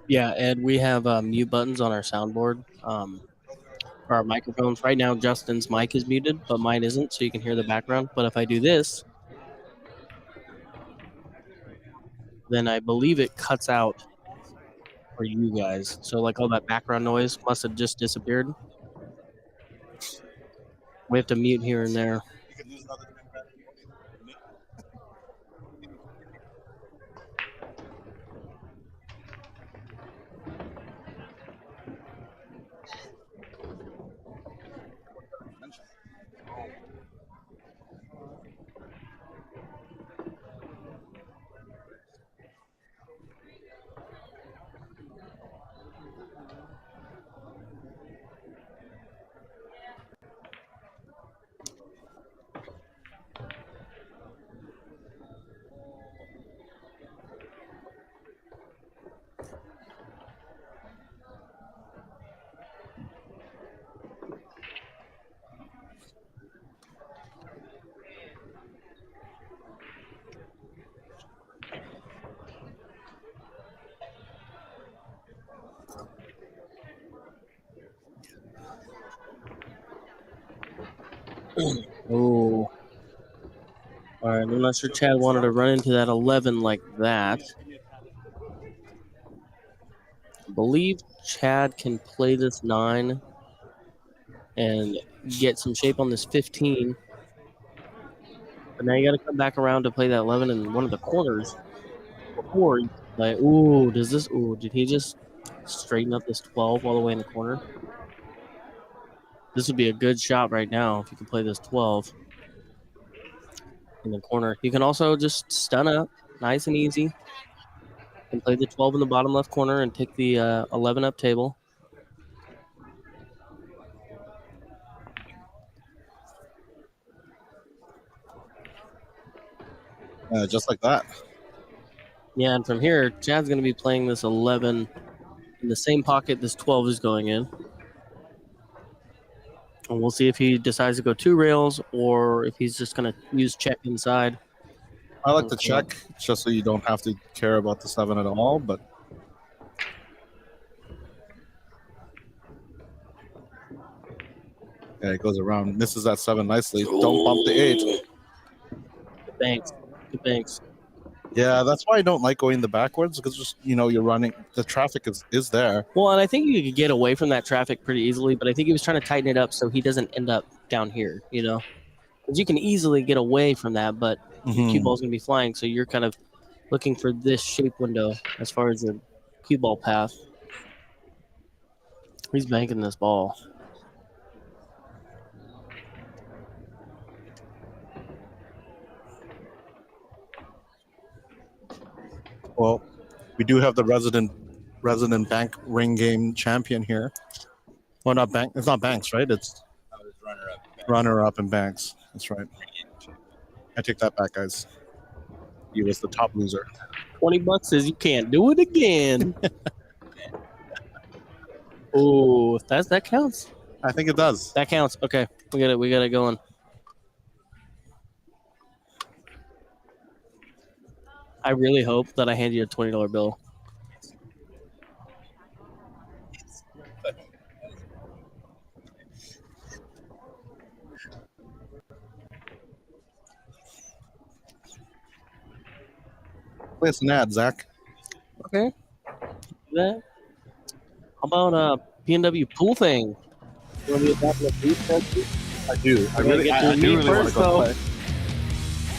Yeah, Ed, we have mute buttons on our soundboard for our microphones. Right now, Justin's mic is muted, but mine isn't, so you can hear the background. But if I do this, then I believe it cuts out for you guys. So, like, all that background noise must have just disappeared. We have to mute here and there. Oh, not sure Chad wanted to run into that 11 like that. I believe Chad can play this 9 and get some shape on this 15. But now you got to come back around to play that 11 in one of the corners before you play. Ooh, did he just straighten up this 12 all the way in the corner? This would be a good shot right now if you can play this 12 in the corner. You can also just stun up, nice and easy. You can play the 12 in the bottom left corner and take the 11 up table. Just like that. Yeah, and from here, Chad's going to be playing this 11 in the same pocket this 12 is going in. And we'll see if he decides to go 2 rails or if he's just going to use check inside. I like to check just so you don't have to care about the 7 at all, but yeah, it goes around, misses that 7 nicely. Don't bump the 8. Good banks. Good banks. Yeah, that's why I don't like going the backwards, because just, you're running, the traffic is there. Well, and I think you could get away from that traffic pretty easily, but I think he was trying to tighten it up so he doesn't end up down here, Because you can easily get away from that, but your cue ball's going to be flying, so you're kind of looking for this shape window as far as the cue ball path. He's banking this ball. Well, we do have the resident bank ring game champion here. Well, not bank. It's not Banks, right? It's runner-up in Banks. That's right. I take that back, guys. He was the top loser. $20 says you can't do it again. Oh, that counts. I think it does. That counts. Okay, we got it going. I really hope that I hand you a $20 bill. Place an ad, Zach. Okay. How about P&W pool thing? You want to be a dominant beast? I do. I do really want to go play.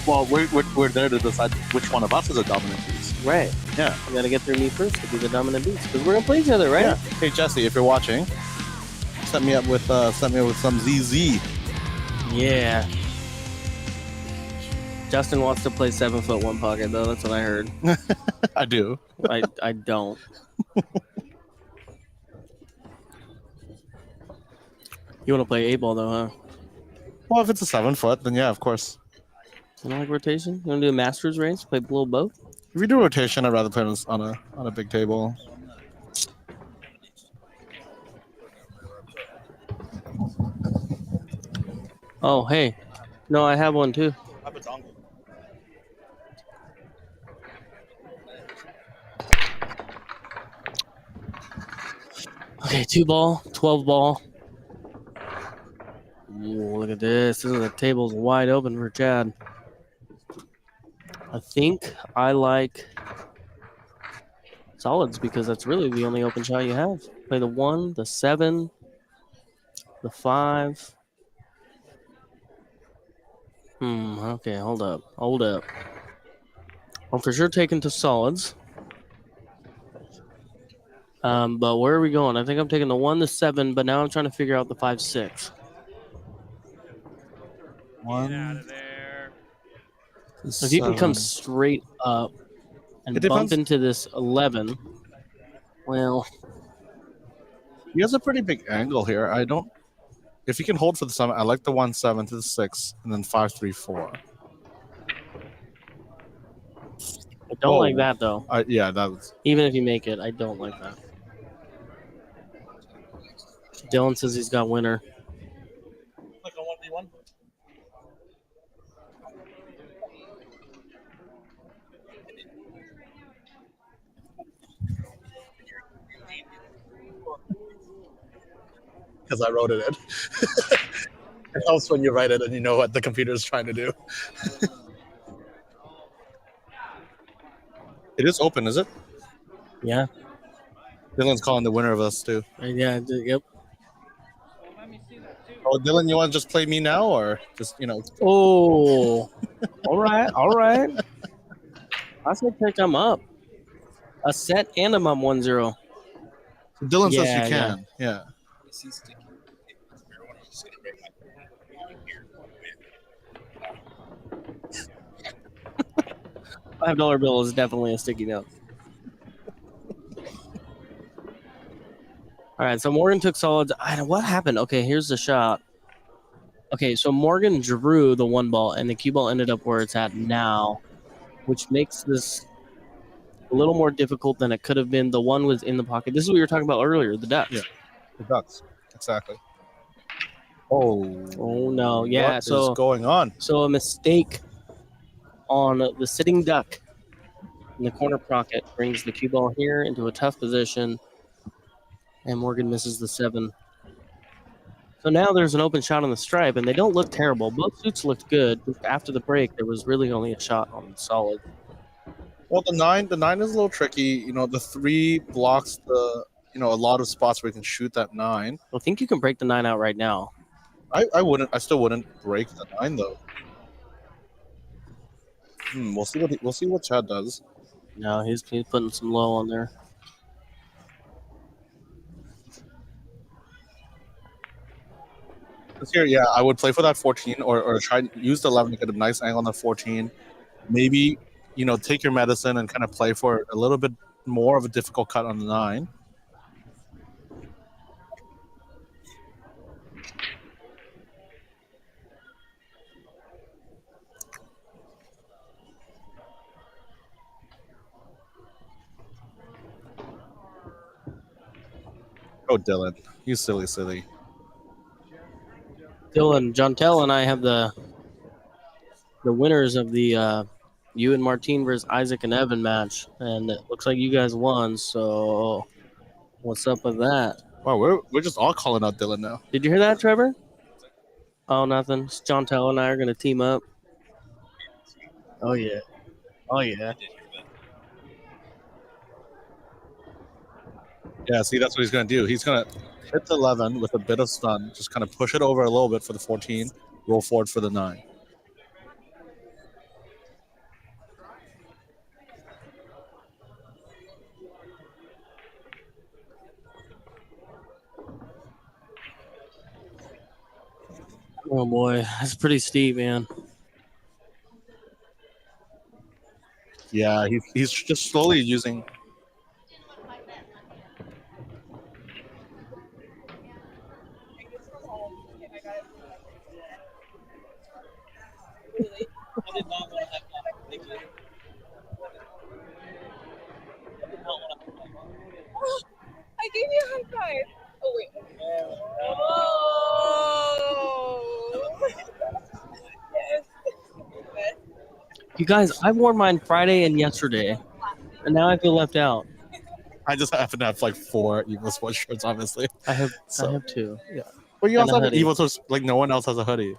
Well, we're there to decide which one of us is a dominant beast. Right. Yeah. You got to get through me first to be the dominant beast because we're gonna play each other, right? Yeah. Hey Jesse, if you're watching, set me up with some ZZ. Yeah. Justin wants to play 7 foot 1 pocket though. That's what I heard. I do. I don't. You want to play 8 ball though, huh? Well, if it's a 7 foot, then yeah, of course. You don't like rotation? You want to do a Masters race? Play a little both? If we do rotation, I'd rather play on a big table. Oh, hey. No, I have one too. I have a dongle. Okay, 2 ball, 12 ball. Ooh, look at this. The table's wide open for Chad. I think I like solids because that's really the only open shot you have. Play the 1, the 7, the 5. Okay, hold up. I'm for sure taking to solids. But where are we going? I think I'm taking the 1, the 7, but now I'm trying to figure out the 5, 6. 1. Get out of there. If you can come straight up and bump into this 11, well, he has a pretty big angle here. If you can hold for the 7, I like the 1, 7 to the 6, and then 5, 3, 4. I don't like that though. Yeah, that was. Even if you make it, I don't like that. Dylan says he's got winner. Like a 1v1. Because I wrote it in. It helps when you write it and you know what the computer is trying to do. It is open, is it? Yeah. Dylan's calling the winner of us too. Yeah. Yep. Oh, Dylan, you want to just play me now, or just Oh. All right. All right. I said pick him up. A set and I'm 1-0. Dylan says Yeah, you can. Yeah. $5 bill is definitely a sticky note. All right, so Morgan took solids. What happened? Okay, here's the shot. Okay, so Morgan drew the one ball, and the cue ball ended up where it's at now, which makes this a little more difficult than it could have been. The one was in the pocket. This is what we were talking about earlier, the Ducks. Yeah. The Ducks. Exactly. Oh no. Yeah, what is going on? So a mistake on the sitting duck in the corner pocket brings the cue ball here into a tough position, and Morgan misses the 7. So now there's an open shot on the stripe, and they don't look terrible. Both suits looked good. After the break, there was really only a shot on solid. Well, the 9 is a little tricky. The 3 blocks the a lot of spots where you can shoot that 9. I think you can break the 9 out right now. I wouldn't. I still wouldn't break the 9 though. We'll see what Chad does. No, he's putting some low on there. This here, yeah, I would play for that 14 or try to use the 11 to get a nice angle on the 14. Maybe, take your medicine and kind of play for a little bit more of a difficult cut on the 9. Oh, Dylan, you silly. Dylan, Jontel, and I have the winners of the you and Martine versus Isaac and Evan match, and it looks like you guys won. So, what's up with that? Wow, we're just all calling out Dylan now. Did you hear that, Trevor? Oh, nothing. Jontel and I are gonna team up. Oh yeah. Yeah, see, that's what he's going to do. He's going to hit the 11 with a bit of stun, just kind of push it over a little bit for the 14, roll forward for the 9. Oh boy, that's pretty steep, man. Yeah, he's just slowly using. I gave you a high five. Oh wait. Oh. Yes. You guys, I wore mine Friday and yesterday, and now I feel left out. I just happen to have like 4 EvoSports shirts, obviously. I have 2. Yeah. But you And also a have hoodie. EvoSports, like no one else has a hoodie.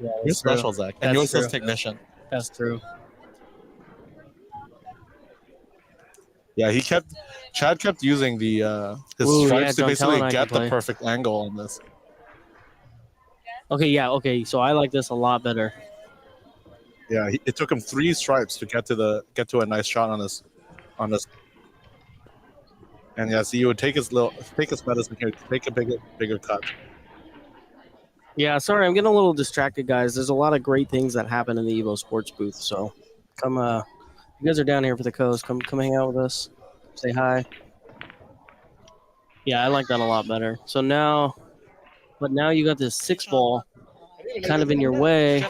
Yeah, You're special, Zach. And That's yours says true. technician. That's true. Yeah, Chad kept using the his Ooh, stripes yeah, to Jontel basically and I get can the play. perfect angle on this. Okay, so I like this a lot better. Yeah, it took him 3 stripes to get to a nice shot on this. And yeah, so you would take his medicine here, take a bigger cut. Yeah, sorry, I'm getting a little distracted, guys. There's a lot of great things that happen in the EvoSports booth, so come you guys are down here for the coast. Come hang out with us. Say hi. Yeah, I like that a lot better. So now you got this 6 ball kind of in your way.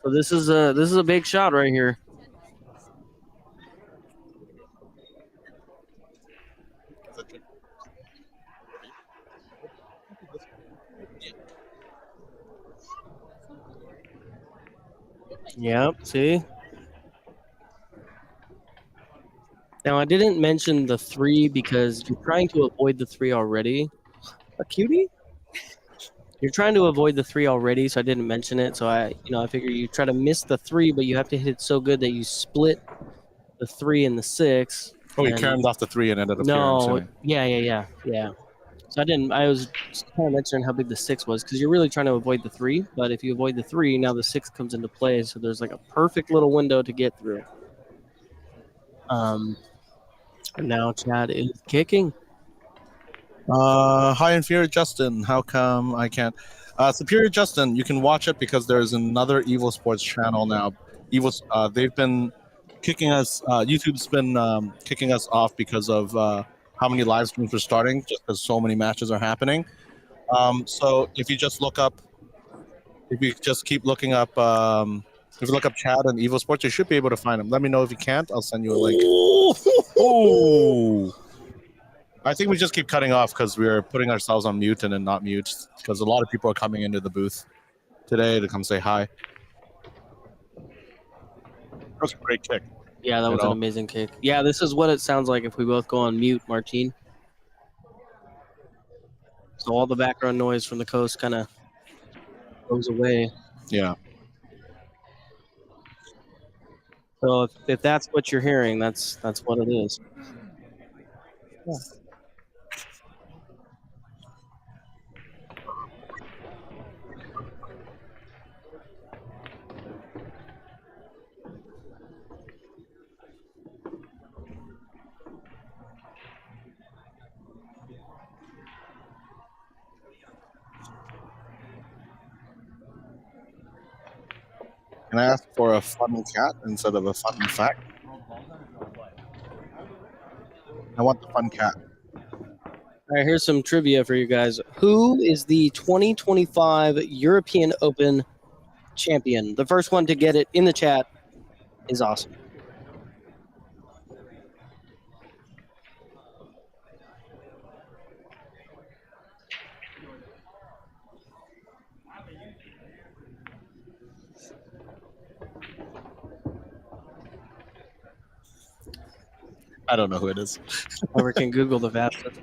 So this is a big shot right here. Yep, see? Now, I didn't mention the 3 because you're trying to avoid the 3 already. A cutie? You're trying to avoid the 3 already, so I didn't mention it. So I figure you try to miss the 3, but you have to hit it so good that you split the 3 and the 6. Oh, he and- caromed off the 3 and ended up No, carom. yeah. So I was kind of mentioning how big the 6 was because you're really trying to avoid the 3. But if you avoid the 3, now the 6 comes into play. So there's like a perfect little window to get through. And now Chad is kicking. Hi, Inferior Justin. How come I can't? Superior Justin, you can watch it because there's another EvoSports channel now. They've been kicking us. YouTube's been kicking us off because of how many live streams we're starting, just because so many matches are happening. So if you just keep looking up, if you look up Chad and EvoSports, you should be able to find them. Let me know if you can't. I'll send you a link. Oh. I think we just keep cutting off because we're putting ourselves on mute and then not mute because a lot of people are coming into the booth today to come say hi. That was a great kick. Yeah, that was an amazing kick. Yeah, this is what it sounds like if we both go on mute, Martine. So all the background noise from the coast kind of goes away. Yeah. So if that's what you're hearing, that's what it is. Yeah. Can I ask for a fun cat instead of a fun fact? I want the fun cat. All right, here's some trivia for you guys. Who is the 2025 European Open champion? The first one to get it in the chat is awesome. I don't know who it is. Whoever can Google the fastest.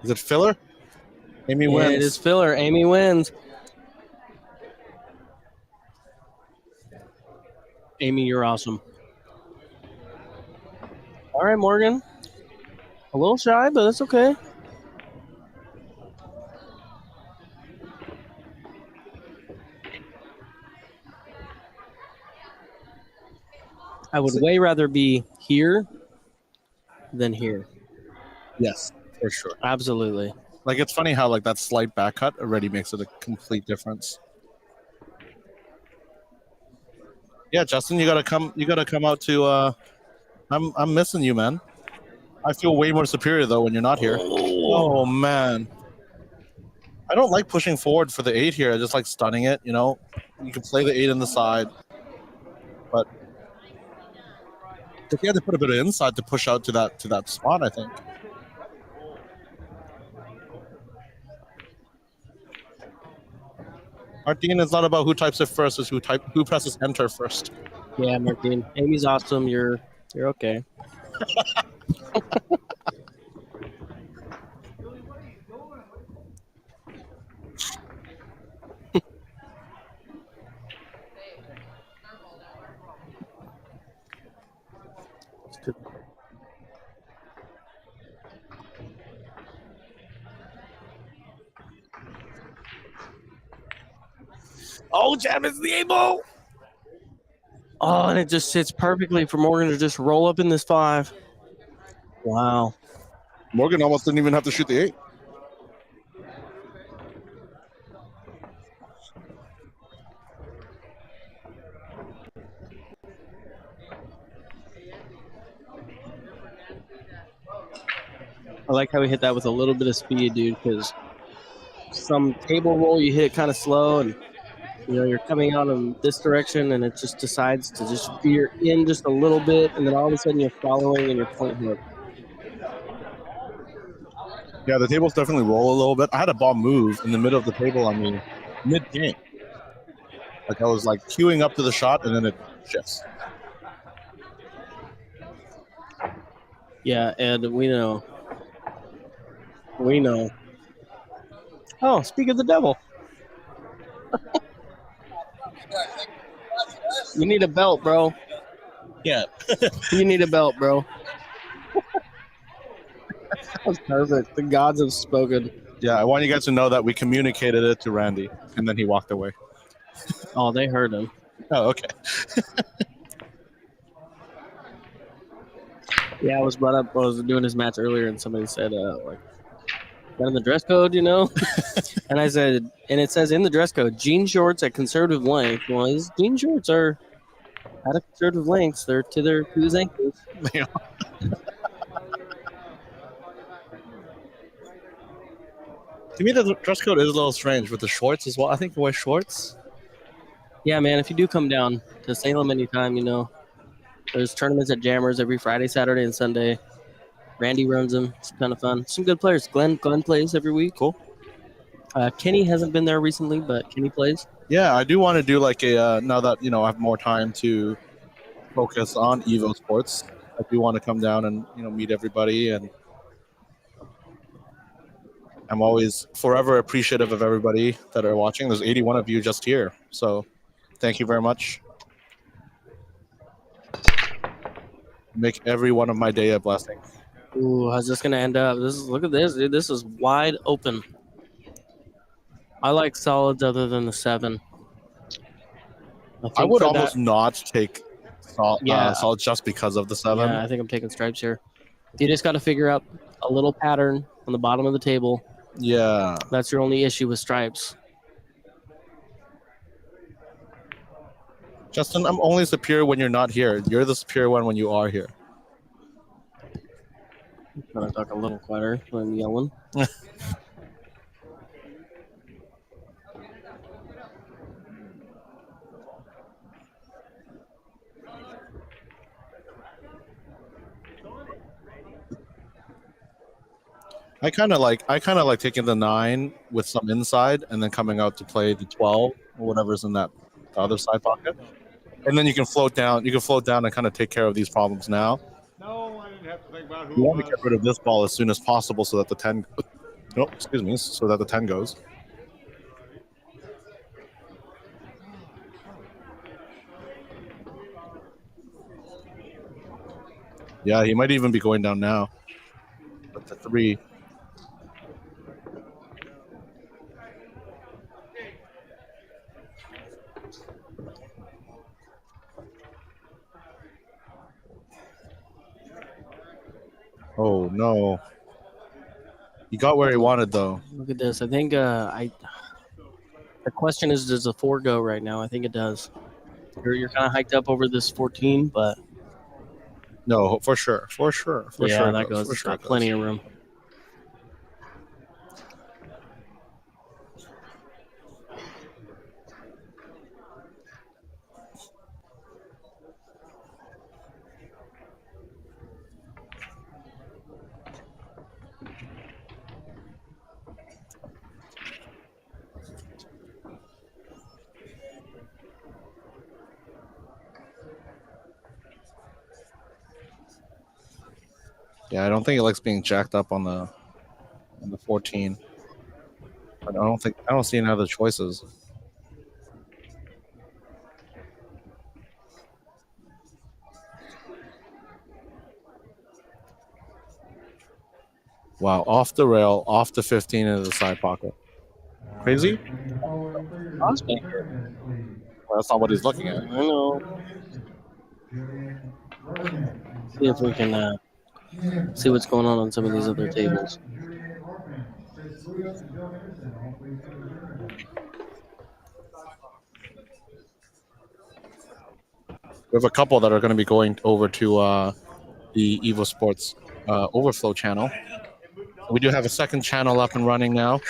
Is it filler? Amy Yeah, wins. it is filler. Amy wins. Amy, you're awesome. All right, Morgan. A little shy, but that's okay. I would way rather be here than here. Yes, for sure. Absolutely. Like, it's funny how like that slight back cut already makes it a complete difference. Yeah, Justin, you gotta come out to I'm missing you, man. I feel way more superior though when you're not here. Oh man. I don't like pushing forward for the 8 here. I just like stunning it, you know. You can play the 8 in the side. But you had to put a bit of inside to push out to that spot, I think. Martine, it's not about who types it first, it's who presses enter first. Yeah, Martine. Amy's awesome. You're okay. Oh, jam is the able. Oh, and it just sits perfectly for Morgan to just roll up in this 5. Wow. Morgan almost didn't even have to shoot the 8. I like how he hit that with a little bit of speed, dude, because some table roll, you hit it kind of slow, and you're coming out in this direction, and it just decides to just veer in just a little bit, and then all of a sudden you're following and you're point hook. Yeah, the tables definitely roll a little bit. I had a ball move in the middle of the table on me mid-game. Like I was like queuing up to the shot, and then it shifts. Yeah, and we know We know. Oh, speak of the devil. You need a belt, bro. Yeah. You need a belt, bro. That's perfect. The gods have spoken. Yeah, I want you guys to know that we communicated it to Randy, and then he walked away. Oh, they heard him. Oh, okay. Yeah, I was brought up. I was doing this match earlier, and somebody said, like, got in the dress code, you know? And I said, and it says in the dress code, jean shorts at conservative length. Well, his jean shorts are at a conservative lengths. They're to his ankles. To me, the dress code is a little strange with the shorts as well. I think he wears shorts. Yeah, man. If you do come down to Salem anytime, you know, there's tournaments at Jammers every Friday, Saturday, and Sunday. Randy runs them. It's kind of fun. Some good players. Glenn plays every week. Cool. Kenny hasn't been there recently, but Kenny plays. Yeah, I do want to do like a now that I have more time to focus on EvoSports. I do want to come down and meet everybody, and I'm always forever appreciative of everybody that are watching. There's 81 of you just here, so thank you very much. Make every one of my day a blessing. Ooh, how's this gonna end up? Look at this, dude. This is wide open. I like solids other than the 7. I would for almost that- not take Yeah. solid just because of the 7. Yeah, I think I'm taking stripes here. You just got to figure out a little pattern on the bottom of the table. Yeah. That's your only issue with stripes. Justin, I'm only superior when you're not here. You're the superior one when you are here. I'm trying to talk a little quieter when I'm yelling. I kind of like taking the 9 with some inside and then coming out to play the 12 or whatever's in that other side pocket. And then you can float down. You can float down and kind of take care of these problems now. No, I didn't have to think about You who want it to was. get rid of this ball as soon as possible so that the 10 so that the 10 goes. Yeah, he might even be going down now. But the 3. Oh no. He got where he wanted though. Look at this. I think the question is, does the 4 go right now? I think it does. You're kind of hiked up over this 14, but No, for sure. For sure. For yeah, sure. that goes. For It's sure. got plenty of room. Yeah, I don't think he likes being jacked up on the 14. But I don't see any other choices. Wow, off the rail, off the 15 into the side pocket. Crazy? Well, Well, that's not what he's looking at. I know. See if we can see what's going on some of these other tables. We have a couple that are going to be going over to the EvoSports Overflow channel. We do have a second channel up and running now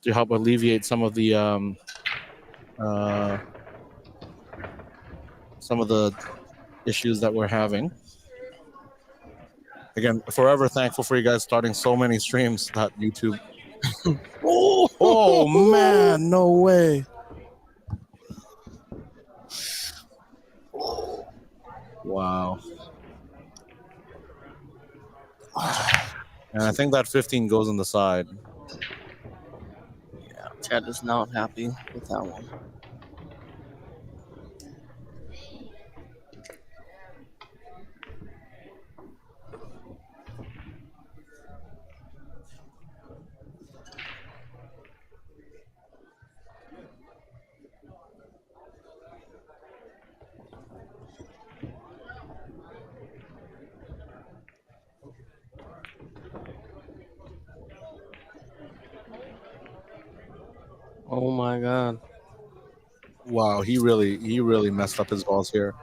to help alleviate some of the issues that we're having. Again, forever thankful for you guys starting so many streams that YouTube. Oh man, no way. Wow. And I think that 15 goes on the side. Yeah, Chad is not happy with that one. Oh my god. Wow, he really messed up his balls here.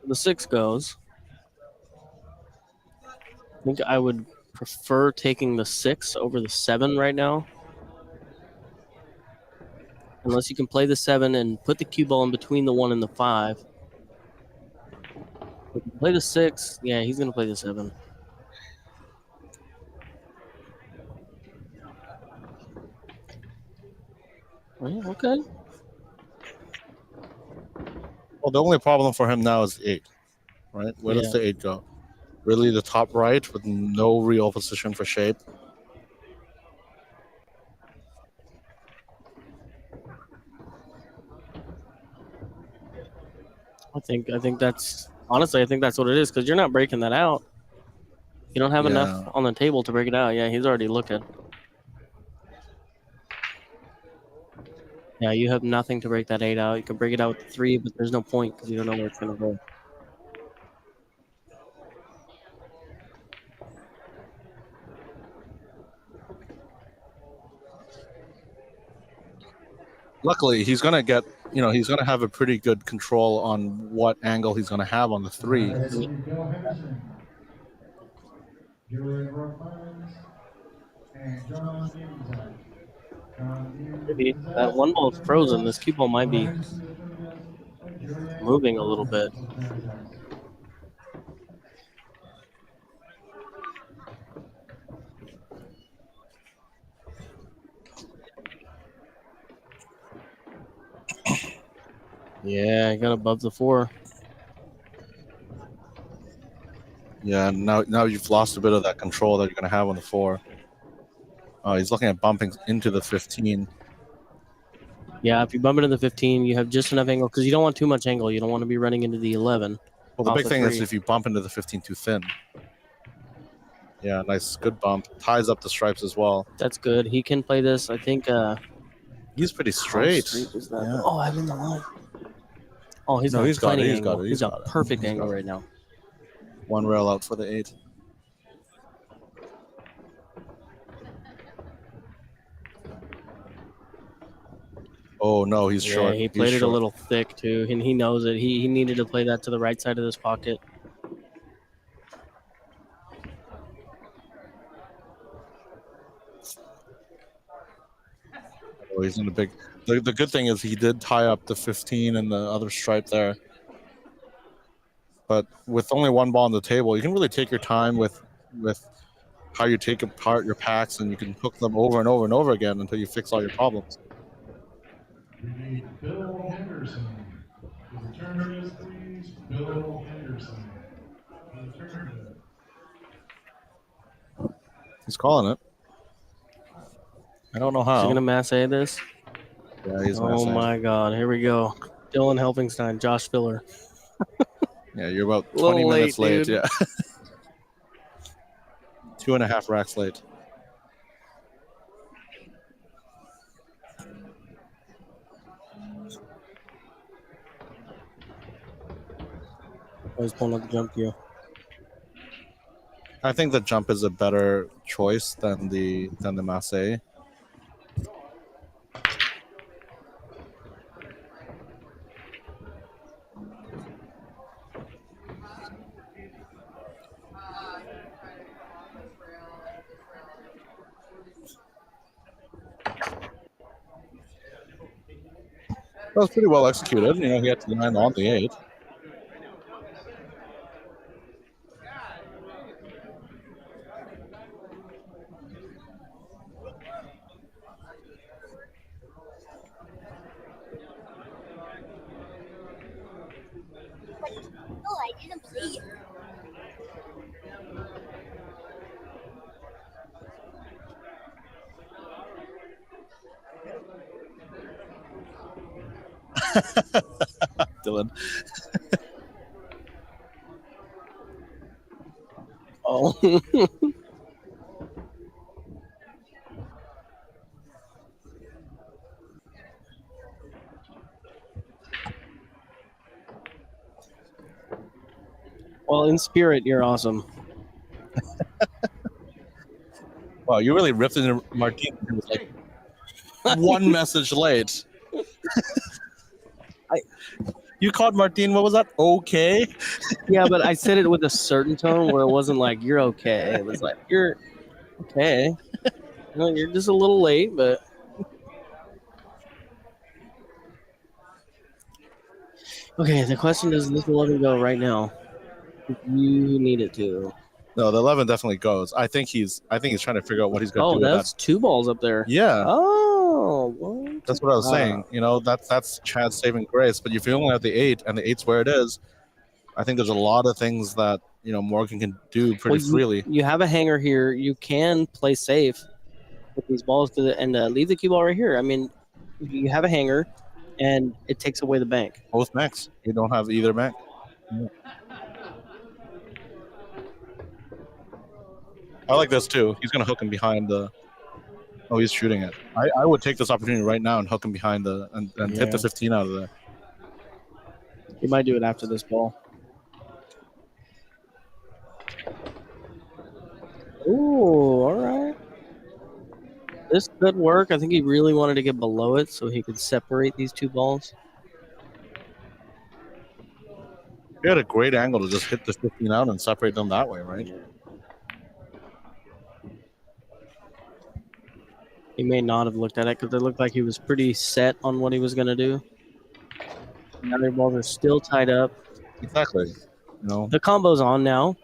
The 6 goes. I think I would prefer taking the 6 over the 7 right now. Unless you can play the 7 and put the cue ball in between the 1 and the 5. If you play the 6, yeah, he's going to play the 7. Well, okay. Well, the only problem for him now is 8, right? Where does the 8 go? Really the top right with no real position for shape. I think that's honestly, I think that's what it is because you're not breaking that out. You don't have enough on the table to break it out. Yeah, he's already looking. Yeah, you have nothing to break that 8 out. You can break it out with 3, but there's no point because you don't know where it's going to go. Luckily, he's going to get, he's going to have a pretty good control on what angle he's going to have on the 3. Bill Henderson, Julian Rothmans, and John Newzak. Maybe that one ball is frozen. This cue ball might be moving a little bit. Yeah, I got above the 4. Yeah, now you've lost a bit of that control that you're going to have on the 4. Oh, he's looking at bumping into the 15. Yeah, if you bump into the 15, you have just enough angle because you don't want too much angle. You don't want to be running into the 11. Well, the big thing is if you bump into the 15 too thin. Yeah, nice, good bump. Ties up the stripes as well. That's good. He can play this. I think he's pretty straight. Is that? Yeah. Oh, I'm in the line. Oh, he's got it. He's got it. He's got a perfect angle right now. One rail out for the 8. Oh no, he's short. He played it a little thick too, and he knows it. He needed to play that to the right side of this pocket. Oh, he's in a big. The good thing is he did tie up the 15 and the other stripe there. But with only one ball on the table, you can really take your time with how you take apart your packs, and you can hook them over and over and over again until you fix all your problems. We need Bill Henderson. The return is, please, Bill Henderson. The return. He's calling it. I don't know how. Is he going to masse this? Yeah, he's Oh my God. Here we go. Dylan Helfingstein, Josh Filler. Yeah, you're about 20 minutes late. Dude. Yeah. 2.5 racks late. I was pulling up the jump cue. I think the jump is a better choice than the masse. That was pretty well executed. He had to land on the 8. Dylan. Oh. Well, in spirit, you're awesome. Wow, you really ripped into Martin. He was like one message late. You called Martin, what was that? Okay. Yeah, but I said it with a certain tone where it wasn't like you're okay. It was like you're okay. No, you're just a little late, but okay. The question is, this 11 go right now? If you need it to. No, the 11 definitely goes. I think he's trying to figure out what he's going to do with that's that. 2 balls up there. Yeah. Oh, well, That's what I was saying. You know, that's Chad's saving grace. But if you only have the 8 and the 8's where it is, I think there's a lot of things that, you know, Morgan can do pretty freely. You have a hanger here. You can play safe with these balls and leave the cue ball right here. I mean, you have a hanger, and it takes away the bank. Both banks. You don't have either bank. Yeah. I like this too. He's going to hook him behind the. Oh, he's shooting it. I would take this opportunity right now and hook him behind the and hit the 15 out of there. He might do it after this ball. Ooh, all right. This could work. I think he really wanted to get below it so he could separate these 2 balls. He had a great angle to just hit the 15 out and separate them that way, right? Yeah. He may not have looked at it because it looked like he was pretty set on what he was going to do. The other balls are still tied up. Exactly. You know, The combo's on now.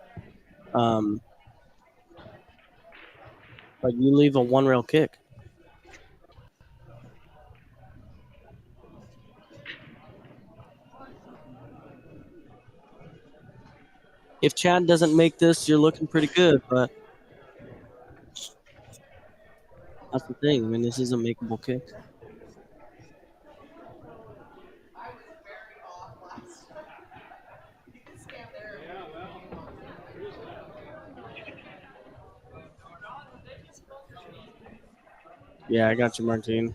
But you leave a 1-rail kick. If Chad doesn't make this, you're looking pretty good, but that's the thing. I mean, this is a makeable kick. Yeah, I got you, Martin.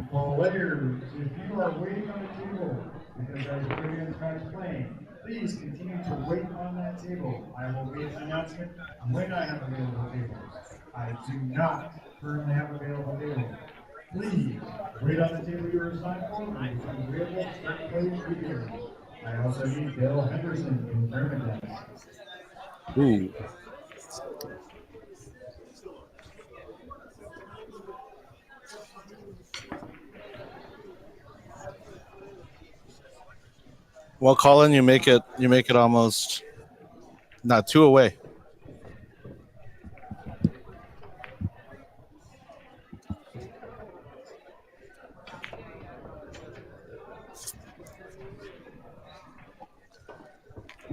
Players, if you are waiting on the table because our Brilliant is playing, please continue to wait on that table. I will make an announcement when I have available tables. I do not currently have available tables. Please wait on the table you're assigned for. When you become available, start playing immediately. I also need Bill Henderson in tournament desk. ooh. Well, Colin, you make it almost not 2 away.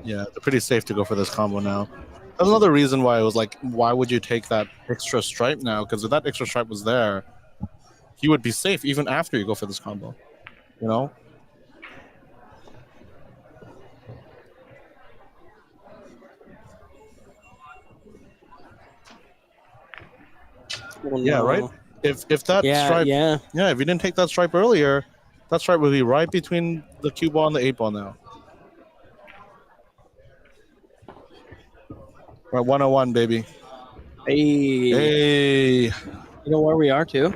Yeah, they're pretty safe to go for this combo now. That's another reason why I was like, why would you take that extra stripe now? Because if that extra stripe was there, he would be safe even after you go for this combo. You know? Oh, Yeah, no. right? If that stripe, yeah. if you didn't take that stripe earlier, that stripe would be right between the cue ball and the 8 ball now. Right, 101, baby. Hey. Hey, You know where we are, too?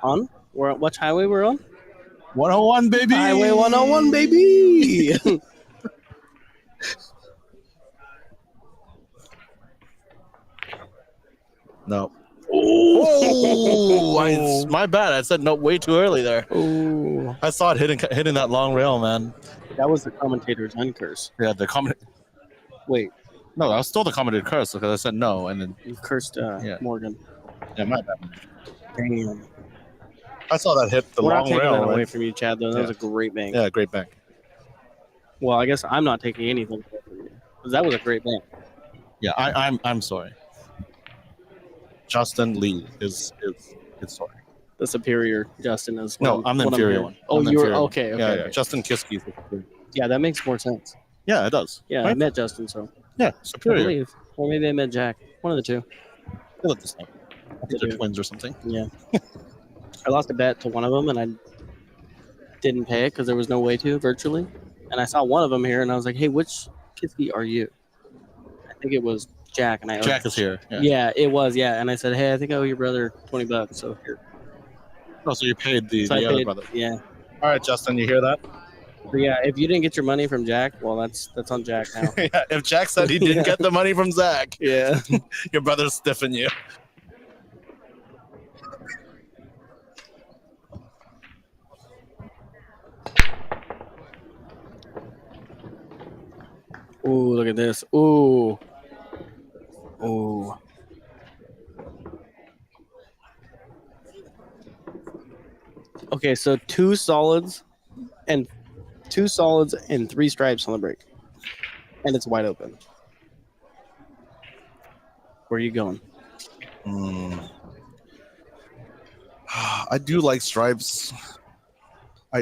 On? Which highway we're on? 101, baby. Highway 101, baby. No. Oh, my bad. I said no way too early there. Oh, I saw it hitting that long rail, man. that was the commentator's uncurse. Yeah, the comment. Wait, No, that was still the commentator curse because I said no, and then you cursed Yeah. Morgan. Yeah, my bad. Damn. I saw that hit the We're not long taking rail. that away Right? from you, Chad, though. That was a great bank. Yeah, great bank. Well, I guess I'm not taking anything away from you because that was a great bank. Yeah, I'm sorry. Justin Lee is sorry. The superior Justin is. No, I'm the inferior one. Oh, I'm the you were inferior one. okay. Yeah, Okay. Justin Kiske is the superior. Yeah, that makes more sense. Yeah, it does. Yeah, I right? met Justin, so Yeah, I superior. believe. Or maybe I met Jack. One of the two. They look the same. I think They they're do. twins or something. Yeah. I lost a bet to one of them, and I didn't pay it because there was no way to virtually. And I saw one of them here, and I was like, "Hey, which Kiski are you?" I think it was Jack, and I Jack is here. Yeah. Yeah, it was. Yeah, and I said, "Hey, I think I owe your brother $20, so here." Oh, so you paid the So I other paid. brother. Yeah. All right, Justin, you hear that? But yeah, if you didn't get your money from Jack, well, that's on Jack now. Yeah, if Jack said he didn't get the money from Zach, Yeah. your brother's stiffing you. Ooh, look at this. Ooh. Ooh. Okay, so two solids and 3 stripes on the break. And it's wide open. Where are you going? I do like stripes.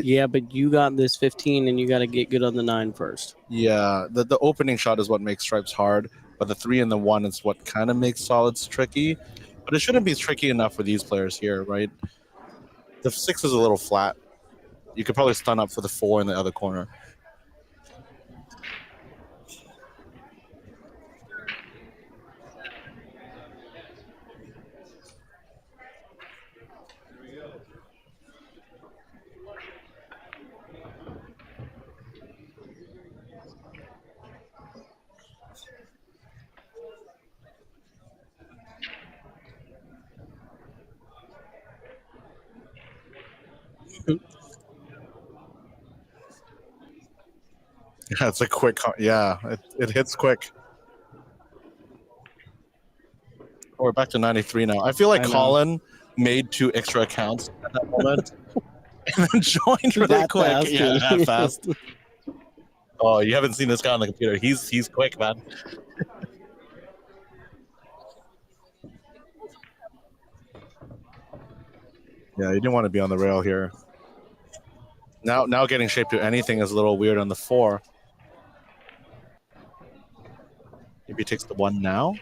Yeah, but you got this 15 and you got to get good on the 9 first. Yeah, the opening shot is what makes stripes hard, but the 3 and the 1 is what kind of makes solids tricky. But it shouldn't be tricky enough for these players here, right? The 6 is a little flat. You could probably stun up for the 4 in the other corner. Yeah, it's a quick. Yeah, it hits quick. Oh, we're back to 93 now. I feel like I know. Colin made 2 extra accounts at that moment and then joined really That quick. fast, Yeah, dude. that fast. Oh, you haven't seen this guy on the computer. He's quick, man. Yeah, you didn't want to be on the rail here. Now getting shaped to anything is a little weird on the 4. Maybe he takes the 1 now.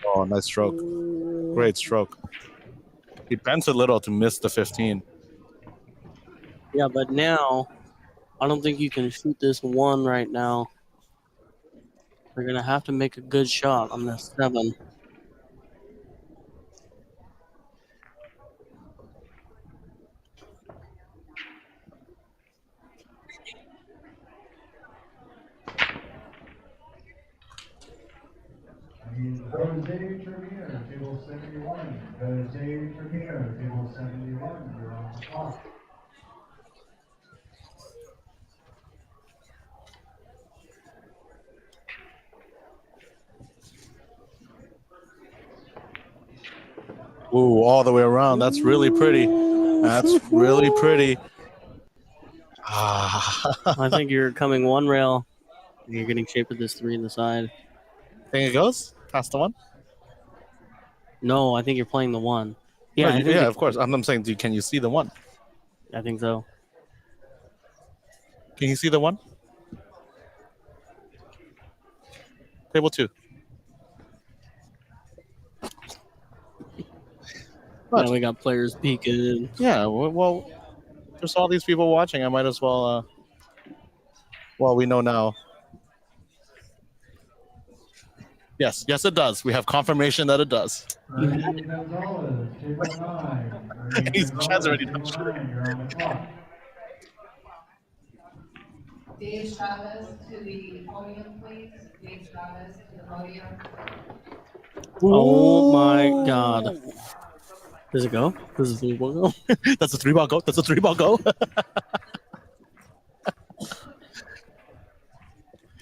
Oh, nice stroke. Great stroke. He bends a little to miss the 15. Yeah, but now I don't think you can shoot this 1 right now. You're going to have to make a good shot on this 7. Jose Trevino, table 71. Jose Trevino, table 71. You're on the clock. Ooh, all the way around. That's really pretty. That's really pretty. I think you're coming 1 rail. And you're getting shaped with this 3 in the side. Think it goes past the 1? No, I think you're playing the 1. Yeah, No, I think yeah, of course. I'm saying, can you see the 1? I think so. Can you see the 1? Table 2. What? Now we got players peeking. Yeah, well, there's all these people watching. I might as well. Well, we know now. Yes, yes, it does. We have confirmation that it does. Ernie Gonzalez, table 9. Ernie Chad's Gonzalez, already table done. 9, you're on the clock. Dave Chavez to the podium, please. Dave Chavez to the podium. Oh my God! Does it go? Does the 3-ball go? That's a 3-ball go. That's a 3-ball go.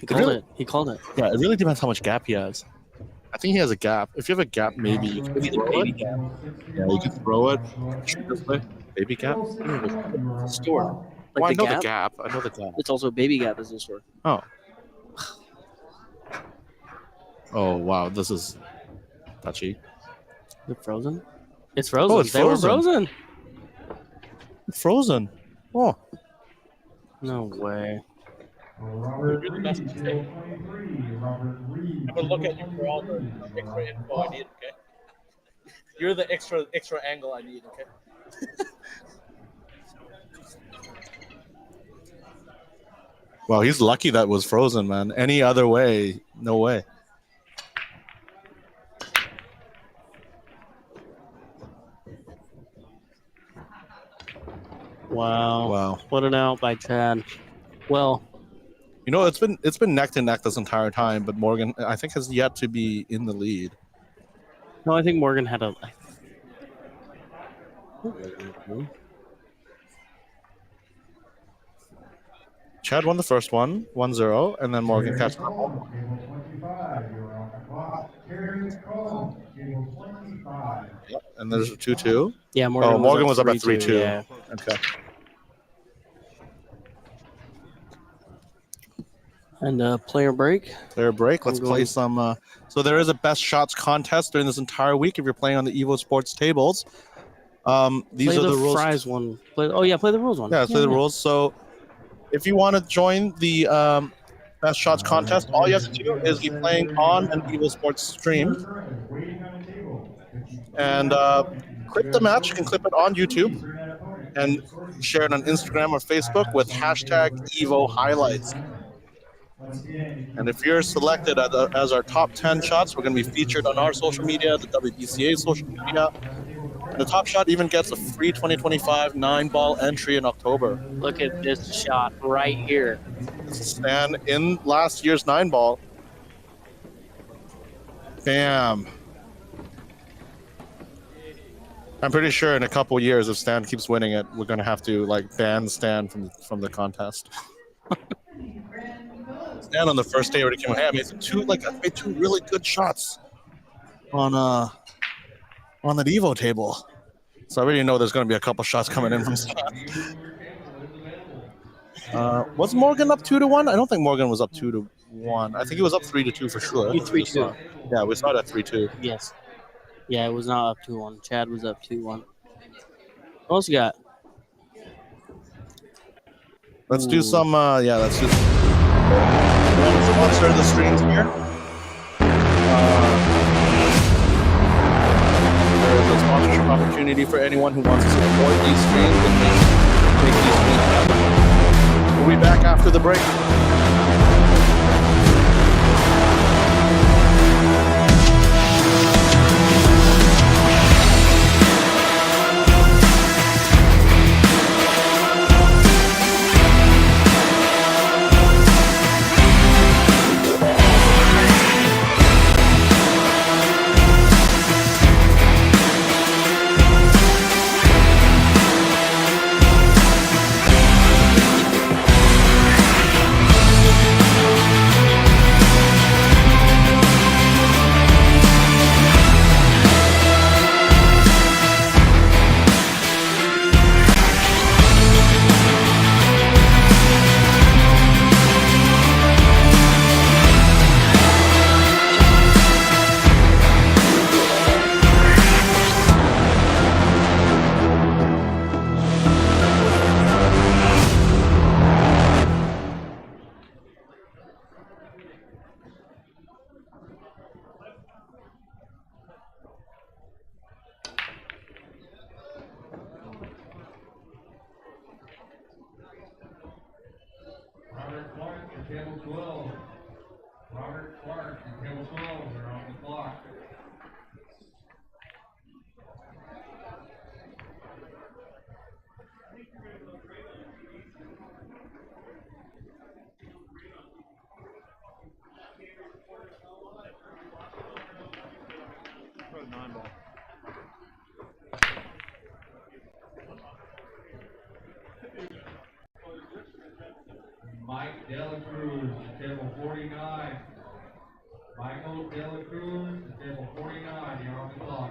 He called it. He called it. Yeah, it really depends how much gap he has. I think he has a gap. If you have a gap, maybe you can throw it. Yeah, you can throw it. Shoot this way. Baby gap. Store. Like Well, I the know gap. the gap. I know the gap. It's also a baby gap as a store. Oh. Oh wow, this is touchy. Is it frozen? It's frozen. Oh, it's They were frozen. frozen. Frozen. Oh. No way. Robert Reed, table 23. Robert Reed. I'm gonna look at you table for all the 23, you're extra on the info I clock. need, okay? You're the extra angle I need, okay? Well, he's lucky that was frozen, man. Any other way, no way. Wow. Wow. What an out by Chad. Well, You know, it's been neck to neck this entire time, but Morgan, I think, has yet to be in the lead. no, I think Morgan had a. Chad won the first one, 1-0, and then Morgan Terry catches up. Cohn, table 25, you're on the clock. Terry Cohn, table 25. Yep. And there's a 2-2. Yeah, Morgan. Oh, Morgan was up at 3-2, 3-2. Yeah. Okay. And player break. Player break. Let's I'm play going- some. So there is a best shots contest during this entire week if you're playing on the EvoSports tables. These Play are the the rules. fries one. Play the rules one. Yeah, play the rules. So if you want to join the best shots contest, all you have to do is be playing on an EvoSports stream and clip the match. You can clip it on YouTube and share it on Instagram or Facebook with hashtag Evo Highlights. And if you're selected as our top 10 shots, we're going to be featured on our social media, the WBCA social media. And the top shot even gets a free 2025 9-ball entry in October. Look at this shot right here. It's a stand in last year's 9-ball. Bam. I'm pretty sure in a couple years, if Stan keeps winning it, we're going to have to like ban Stan from the contest. Stan on the first day already came out. Hey, I made two really good shots on that Evo table. So I already know there's going to be a couple shots coming in from Stan. Was Morgan up 2-1? I don't think Morgan was up 2-1. I think he was up 3-2 for sure. 3-2. Yeah, we saw it at 3-2. Yes. Yeah, it was not up 2-1. Chad was up 2-1. What else you got? Let's do some. Let's do. Sponsor the streams here. There is a sponsorship opportunity for anyone who wants to support these streams and make these streams happen. We'll be back after the break. Robert Clark to table 12. Robert Clark to table 12, you're on Mike Dela Cruz, table 49. Michael Dela Cruz, table 49. You're on the clock.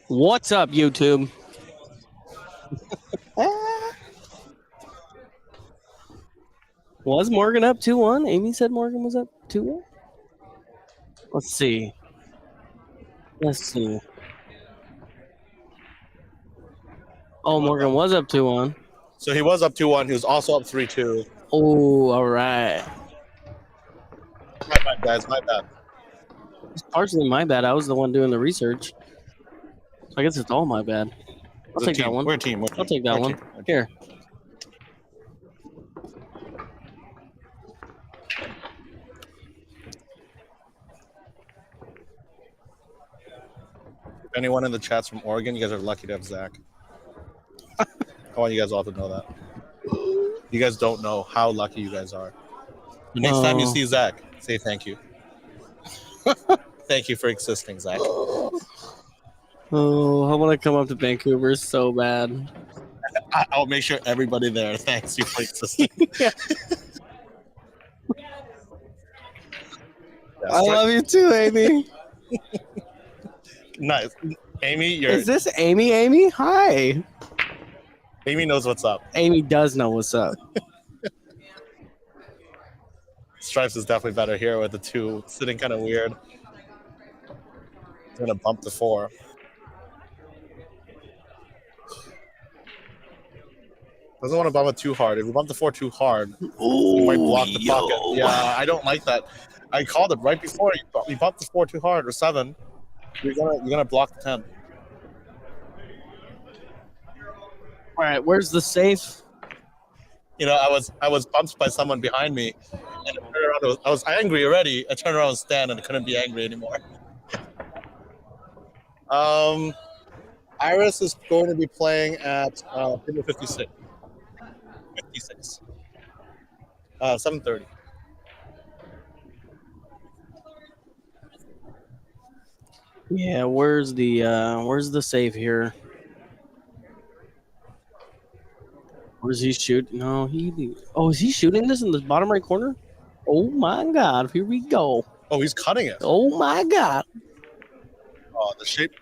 What's up, YouTube? Was Morgan up 2-1? Amy said Morgan was up 2-1. Let's see. Oh, Morgan was up 2-1. So he was up 2-1. He was also up 3-2. Oh, all right. My bad, guys. My bad. It's partially my bad. I was the one doing the research. So I guess it's all my bad. I'll take that one. We're a team. I'll take that one. Here. If anyone in the chat's from Oregon, you guys are lucky to have Zach. I want you guys all to know that. You guys don't know how lucky you guys are. The next time you see Zach, say thank you. Thank you for existing, Zach. Oh, I want to come up to Vancouver so bad. I'll make sure everybody there thanks you for existing. Yeah. I love you too, Amy. Nice. Amy, Is this Amy? Amy? Hi. Amy knows what's up. Amy does know what's up. Stripes is definitely better here with the 2 sitting kind of weird. He's going to bump the 4. Doesn't want to bump it too hard. If you bump the 4 too hard, you might block the pocket. Yeah, I don't like that. I called it right before. You bump the 4 too hard or 7, you're gonna block the 10. All right, where's the safe? You know, I was bumped by someone behind me, and I turned around. I was angry already. I turned around and stand, and I couldn't be angry anymore. Iris is going to be playing at table 56. 7:30. Yeah, where's the save here? Where's he shooting? No, is he shooting this in the bottom right corner? Oh my God! Here we go. Oh, he's cutting it. Oh my God! Oh, the shape.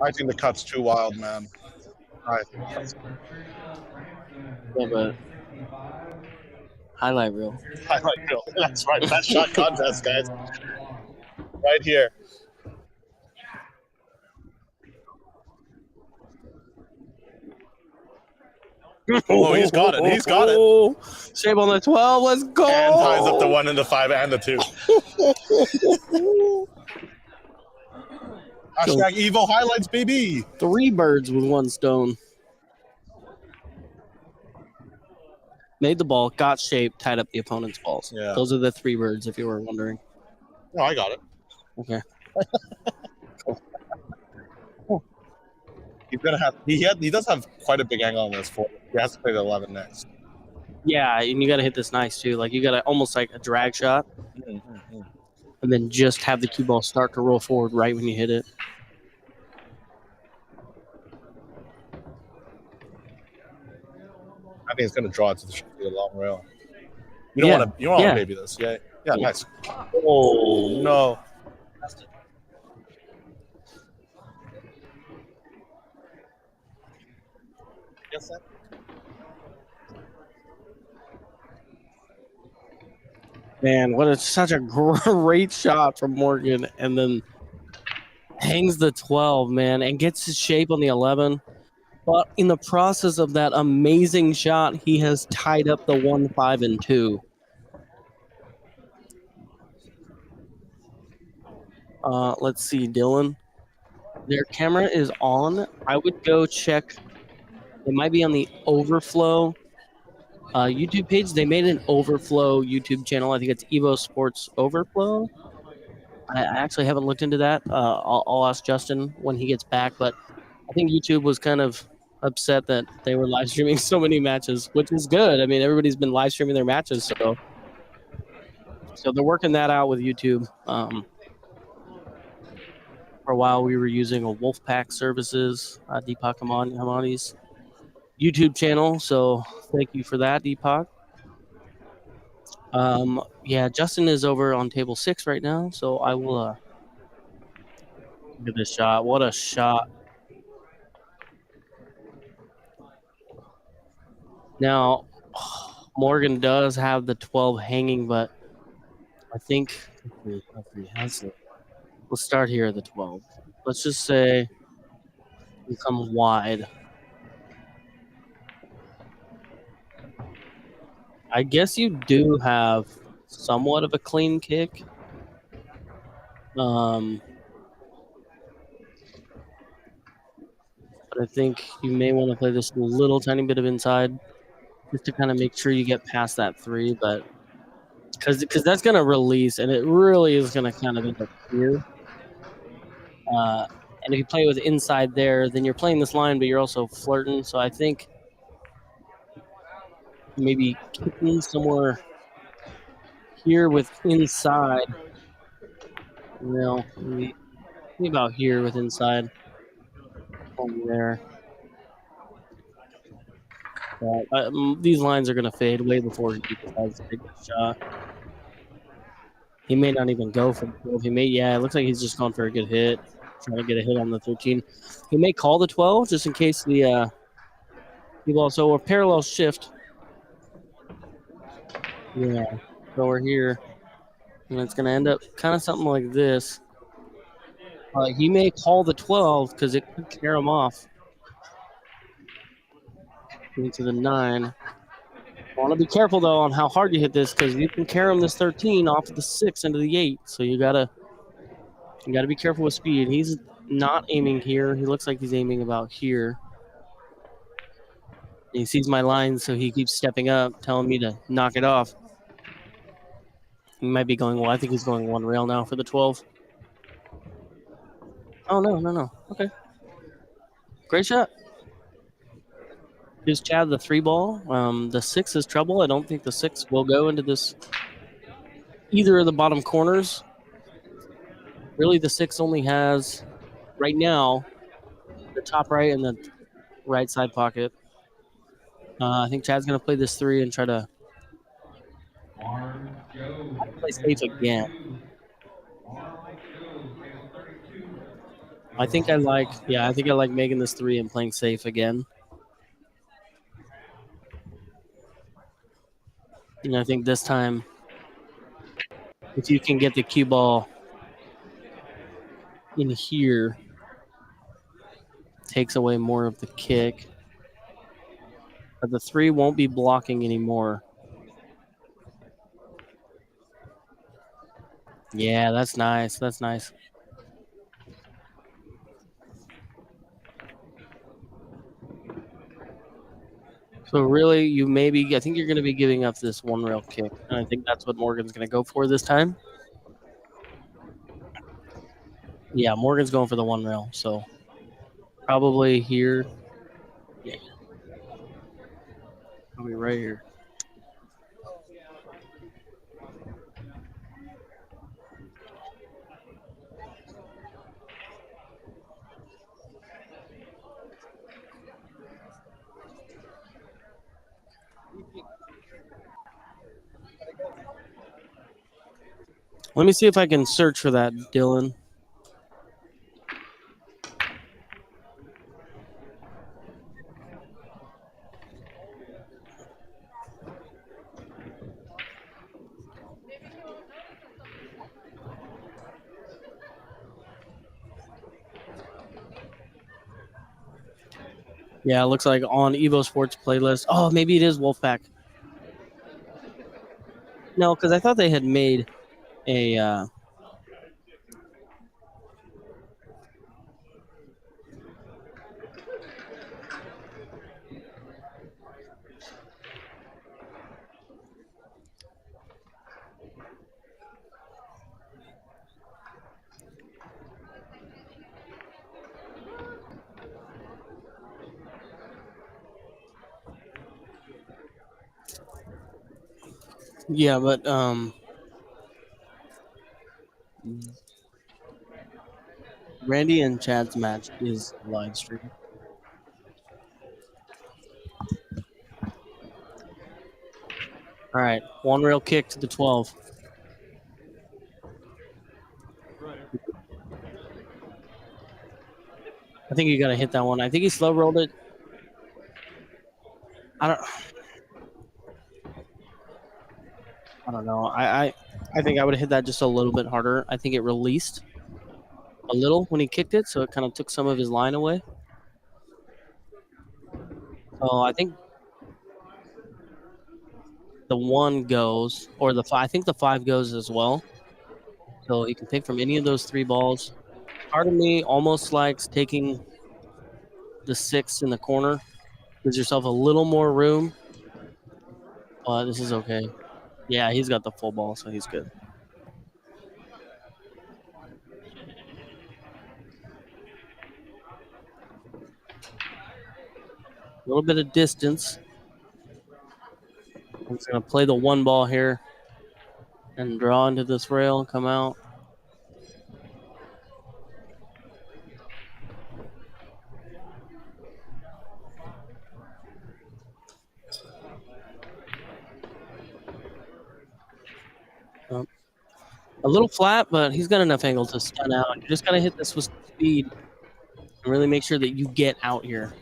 I think the cut's too wild, man. I think that's Yeah, but highlight reel. highlight reel. That's right. That shot contest, guys. Right here. Oh, he's got it. He's got it. Shape on the 12. Let's go. And ties up the 1 and the 5 and the 2. Hashtag Evo highlights, baby. 3 birds with 1 stone. Made the ball, got shape, tied up the opponent's balls. Yeah. Those are the 3 birds, if you were wondering. Oh, I got it. Okay. He's gonna have. He does have quite a big angle on this 4. He has to play the 11 next. Yeah, and you got to hit this nice too. Like you got to almost like a drag shot, Mm-hmm. and then just have the cue ball start to roll forward right when you hit it. I think it's going to draw it to the long rail. You don't want to baby this. Yeah, nice. Oh no. Yes, sir. Man, such a great shot from Morgan, and then hangs the 12, man, and gets his shape on the 11. But in the process of that amazing shot, he has tied up the 1, 5, and 2. Let's see, Dylan. Their camera is on. I would go check. It might be on the Overflow YouTube page. They made an Overflow YouTube channel. I think it's EvoSports Overflow. I actually haven't looked into that. I'll ask Justin when he gets back. But I think YouTube was kind of upset that they were live streaming so many matches, which is good. I mean, everybody's been live streaming their matches, so they're working that out with YouTube. For a while, we were using a Wolfpack Services, Deepak Hamani's YouTube channel. So thank you for that, Deepak. Yeah, Justin is over on table 6 right now, so I will look at this shot. What a shot. Now, Morgan does have the 12 hanging, but I think let's start here at the 12. Let's just say he comes wide. I guess you do have somewhat of a clean kick. But I think you may want to play this little tiny bit of inside just to kind of make sure you get past that 3. But because that's going to release, and it really is going to kind of end up here. And if you play with inside there, then you're playing this line, but you're also flirting. So I think maybe kicking somewhere here with inside. Maybe about here with inside. Over there. These lines are going to fade way before he decides to take the shot. He may not even go for the 12. It looks like he's just gone for a good hit. Trying to get a hit on the 13. He may call the 12 just in case the people. So a parallel shift. Yeah. So we're here. And it's going to end up kind of something like this. He may call the 12 because it could tear him off. Into the 9. Want to be careful, though, on how hard you hit this because you can carry him this 13 off of the 6 into the 8. So you gotta be careful with speed. He's not aiming here. He looks like he's aiming about here. He sees my line, so he keeps stepping up, telling me to knock it off. He might be going, I think he's going 1 rail now for the 12. Oh, no. Okay. Great shot. Gives Chad the 3 ball. The 6 is trouble. I don't think the 6 will go into this either of the bottom corners. Really, the 6 only has, right now, the top right and the right side pocket. I think Chad's going to play this 3 and try to play safe again. I think I like making this 3 and playing safe again. And I think this time, if you can get the cue ball in here, takes away more of the kick. But the 3 won't be blocking anymore. Yeah, that's nice. That's nice. So really, I think you're going to be giving up this 1 rail kick. And I think that's what Morgan's going to go for this time. Yeah, Morgan's going for the 1 rail. So probably here. Yeah. Probably right here. Let me see if I can search for that, Dylan. Yeah, it looks like on EvoSports playlist. Oh, maybe it is Wolfpack. No, because I thought they had made a. Yeah, but Randy and Chad's match is live stream. All right, one rail kick to the 12. I think you got to hit that one. I think he slow rolled it. I don't know. I think I would have hit that just a little bit harder. I think it released a little when he kicked it, so it kind of took some of his line away. So I think the 1 goes, or I think the 5 goes as well. So he can pick from any of those 3 balls. Part of me almost likes taking the 6 in the corner. Gives yourself a little more room. But this is okay. Yeah, he's got the full ball, so he's good. A little bit of distance. He's going to play the 1 ball here and draw into this rail and come out. A little flat, but he's got enough angle to stun out. You just got to hit this with speed and really make sure that you get out here.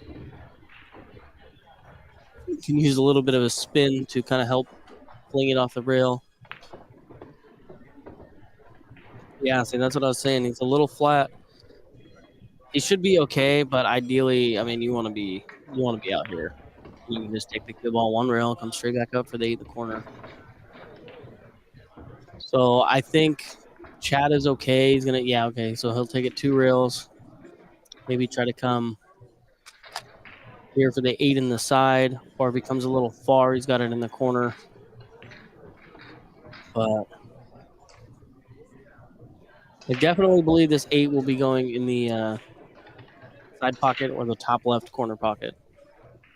You can use a little bit of a spin to kind of help fling it off the rail. Yeah, see, that's what I was saying. He's a little flat. He should be okay, but ideally, I mean, you want to be out here. You can just take the cue ball 1 rail, come straight back up for the 8 in the corner. So I think Chad is okay. He's gonna, yeah, okay. So he'll take it 2 rails. Maybe try to come here for the 8 in the side, or if he comes a little far, he's got it in the corner. But I definitely believe this 8 will be going in the side pocket or the top left corner pocket.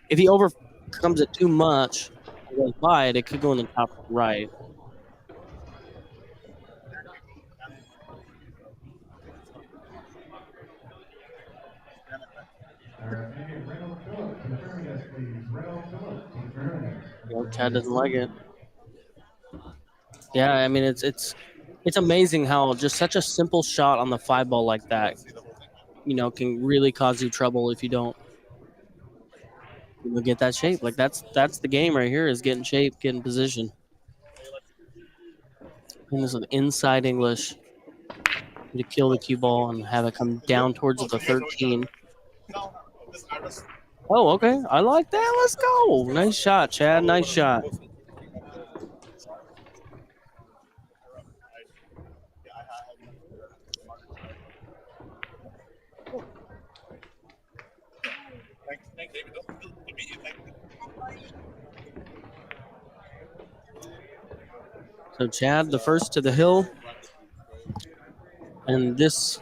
If he overcomes it too much and goes by it, it could go in the top right. Chad doesn't like it. Yeah, I mean it's amazing how just such a simple shot on the 5 ball like that, can really cause you trouble if you don't get that shape. Like that's the game right here, is getting shape, getting position. And this is an inside English to kill the cue ball and have it come down towards the 13. Oh, okay. I like that. Let's go. Nice shot, Chad. Nice shot. So Chad, the first to the hill. And this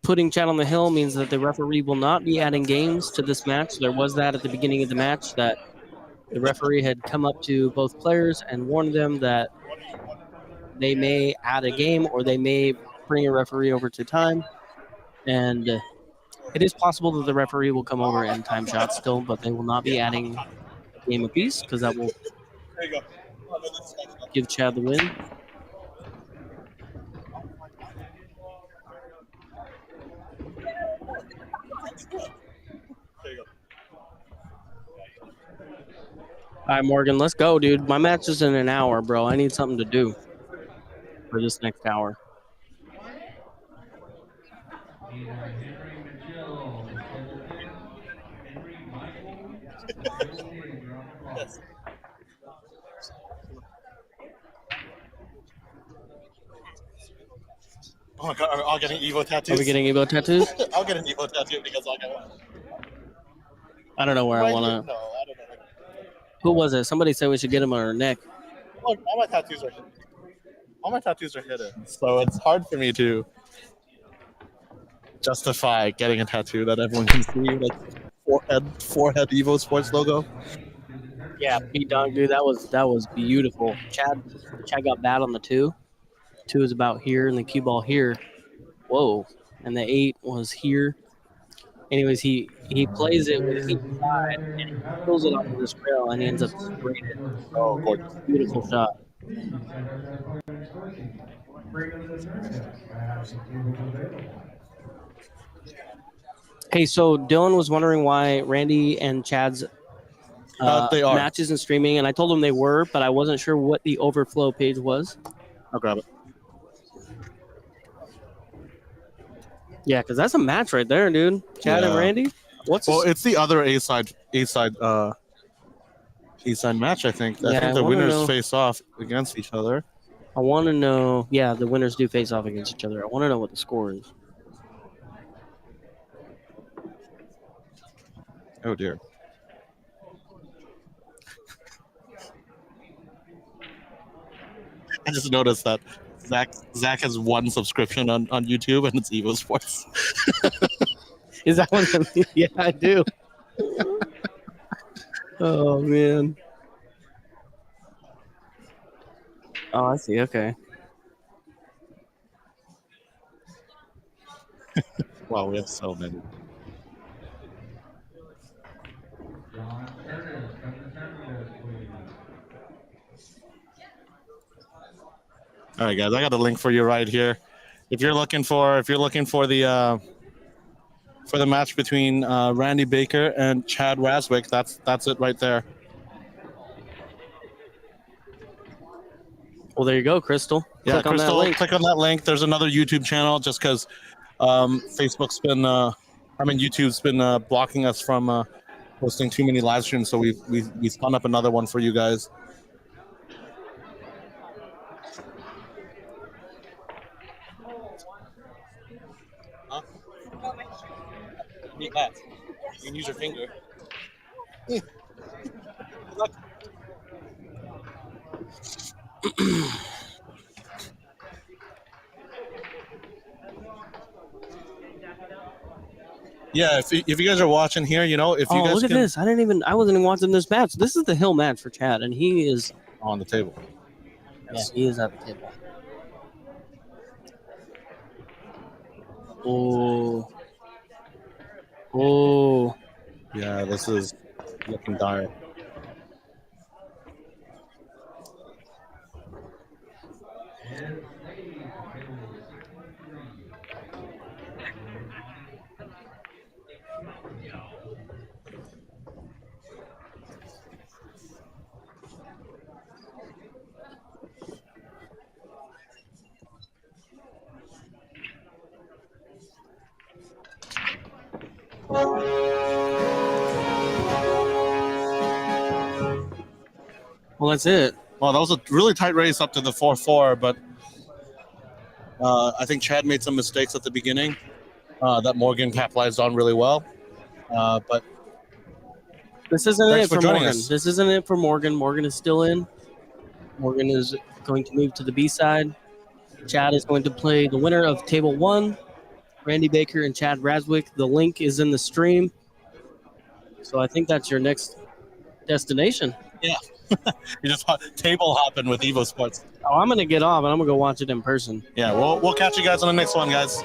putting Chad on the hill means that the referee will not be adding games to this match. There was that at the beginning of the match, that the referee had come up to both players and warned them that they may add a game or they may bring a referee over to time. And It is possible that the referee will come over and time shots still, but they will not be adding a game apiece because that will There you go. give Chad the win. There you go. All right, Morgan, let's go, dude. My match is in an hour, bro. I need something to do for this next hour. Yes. Oh my god, are we all getting Evo tattoos? Are we getting Evo tattoos? I'll get an Evo tattoo because I'll get one. I don't know where I want to. No, I don't know. Who was it? Somebody said we should get him on our neck. Look, all my tattoos are hidden. All my tattoos are hidden, so it's hard for me to justify getting a tattoo that everyone can see, like forehead EvoSports logo. Yeah, Pete Dog, dude, that was beautiful. Chad got bad on the 2. 2 is about here, and the cue ball here. Whoa, and the 8 was here. Anyways, he plays it with each side, and he pulls it onto this rail, and he ends up spraying it. Oh, gorgeous, beautiful shot. Please check out that podium scoring. Bring them the turn desk. I have some tables available. Hey, so Dylan was wondering why Randy and Chad's They are. matches and streaming, and I told him they were, but I wasn't sure what the overflow page was. I'll grab it. Yeah, because that's a match right there, dude. Chad and Yeah. Randy. Well, it's the other A side match. I think. Yeah, I think I the wanna winners know- face off against each other. I want to know. Yeah, the winners do face off against each other. I want to know what the score is. Oh dear. I just noticed that Zach has one subscription on YouTube, and it's EvoSports. Is that one? Yeah, I do. Oh man. Oh, I see. Okay. Wow, we have so many. All right, guys, I got a link for you right here. If you're looking for the match between Randy Baker and Chad Raswick, that's it right there. Well, there you go, Crystal. Yeah, Click on that Crystal, link. click on that link. There's another YouTube channel just because YouTube's been blocking us from posting too many live streams, so we spun up another one for you guys. Huh? Neat that. You can use your finger. Good luck. Yeah, if you guys are watching here, if you Oh, guys look at can this! I wasn't even watching this match. This is the Hill match for Chad, and he is. on the table. Yes, he is at the table. Oh. Oh. Yeah, this is looking dire. Well, that's it. Well, that was a really tight race up to the 4-4, but I think Chad made some mistakes at the beginning that Morgan capitalized on really well. But This isn't Thanks it for for joining Morgan. us. This isn't it for Morgan. Morgan is still in. Morgan is going to move to the B side. Chad is going to play the winner of Table 1, Randy Baker and Chad Raswick. The link is in the stream. So I think that's your next destination. you just table hopping with EvoSports. Oh, I'm going to get off and I'm going to go watch it in person. Yeah, we'll catch you guys on the next one, guys.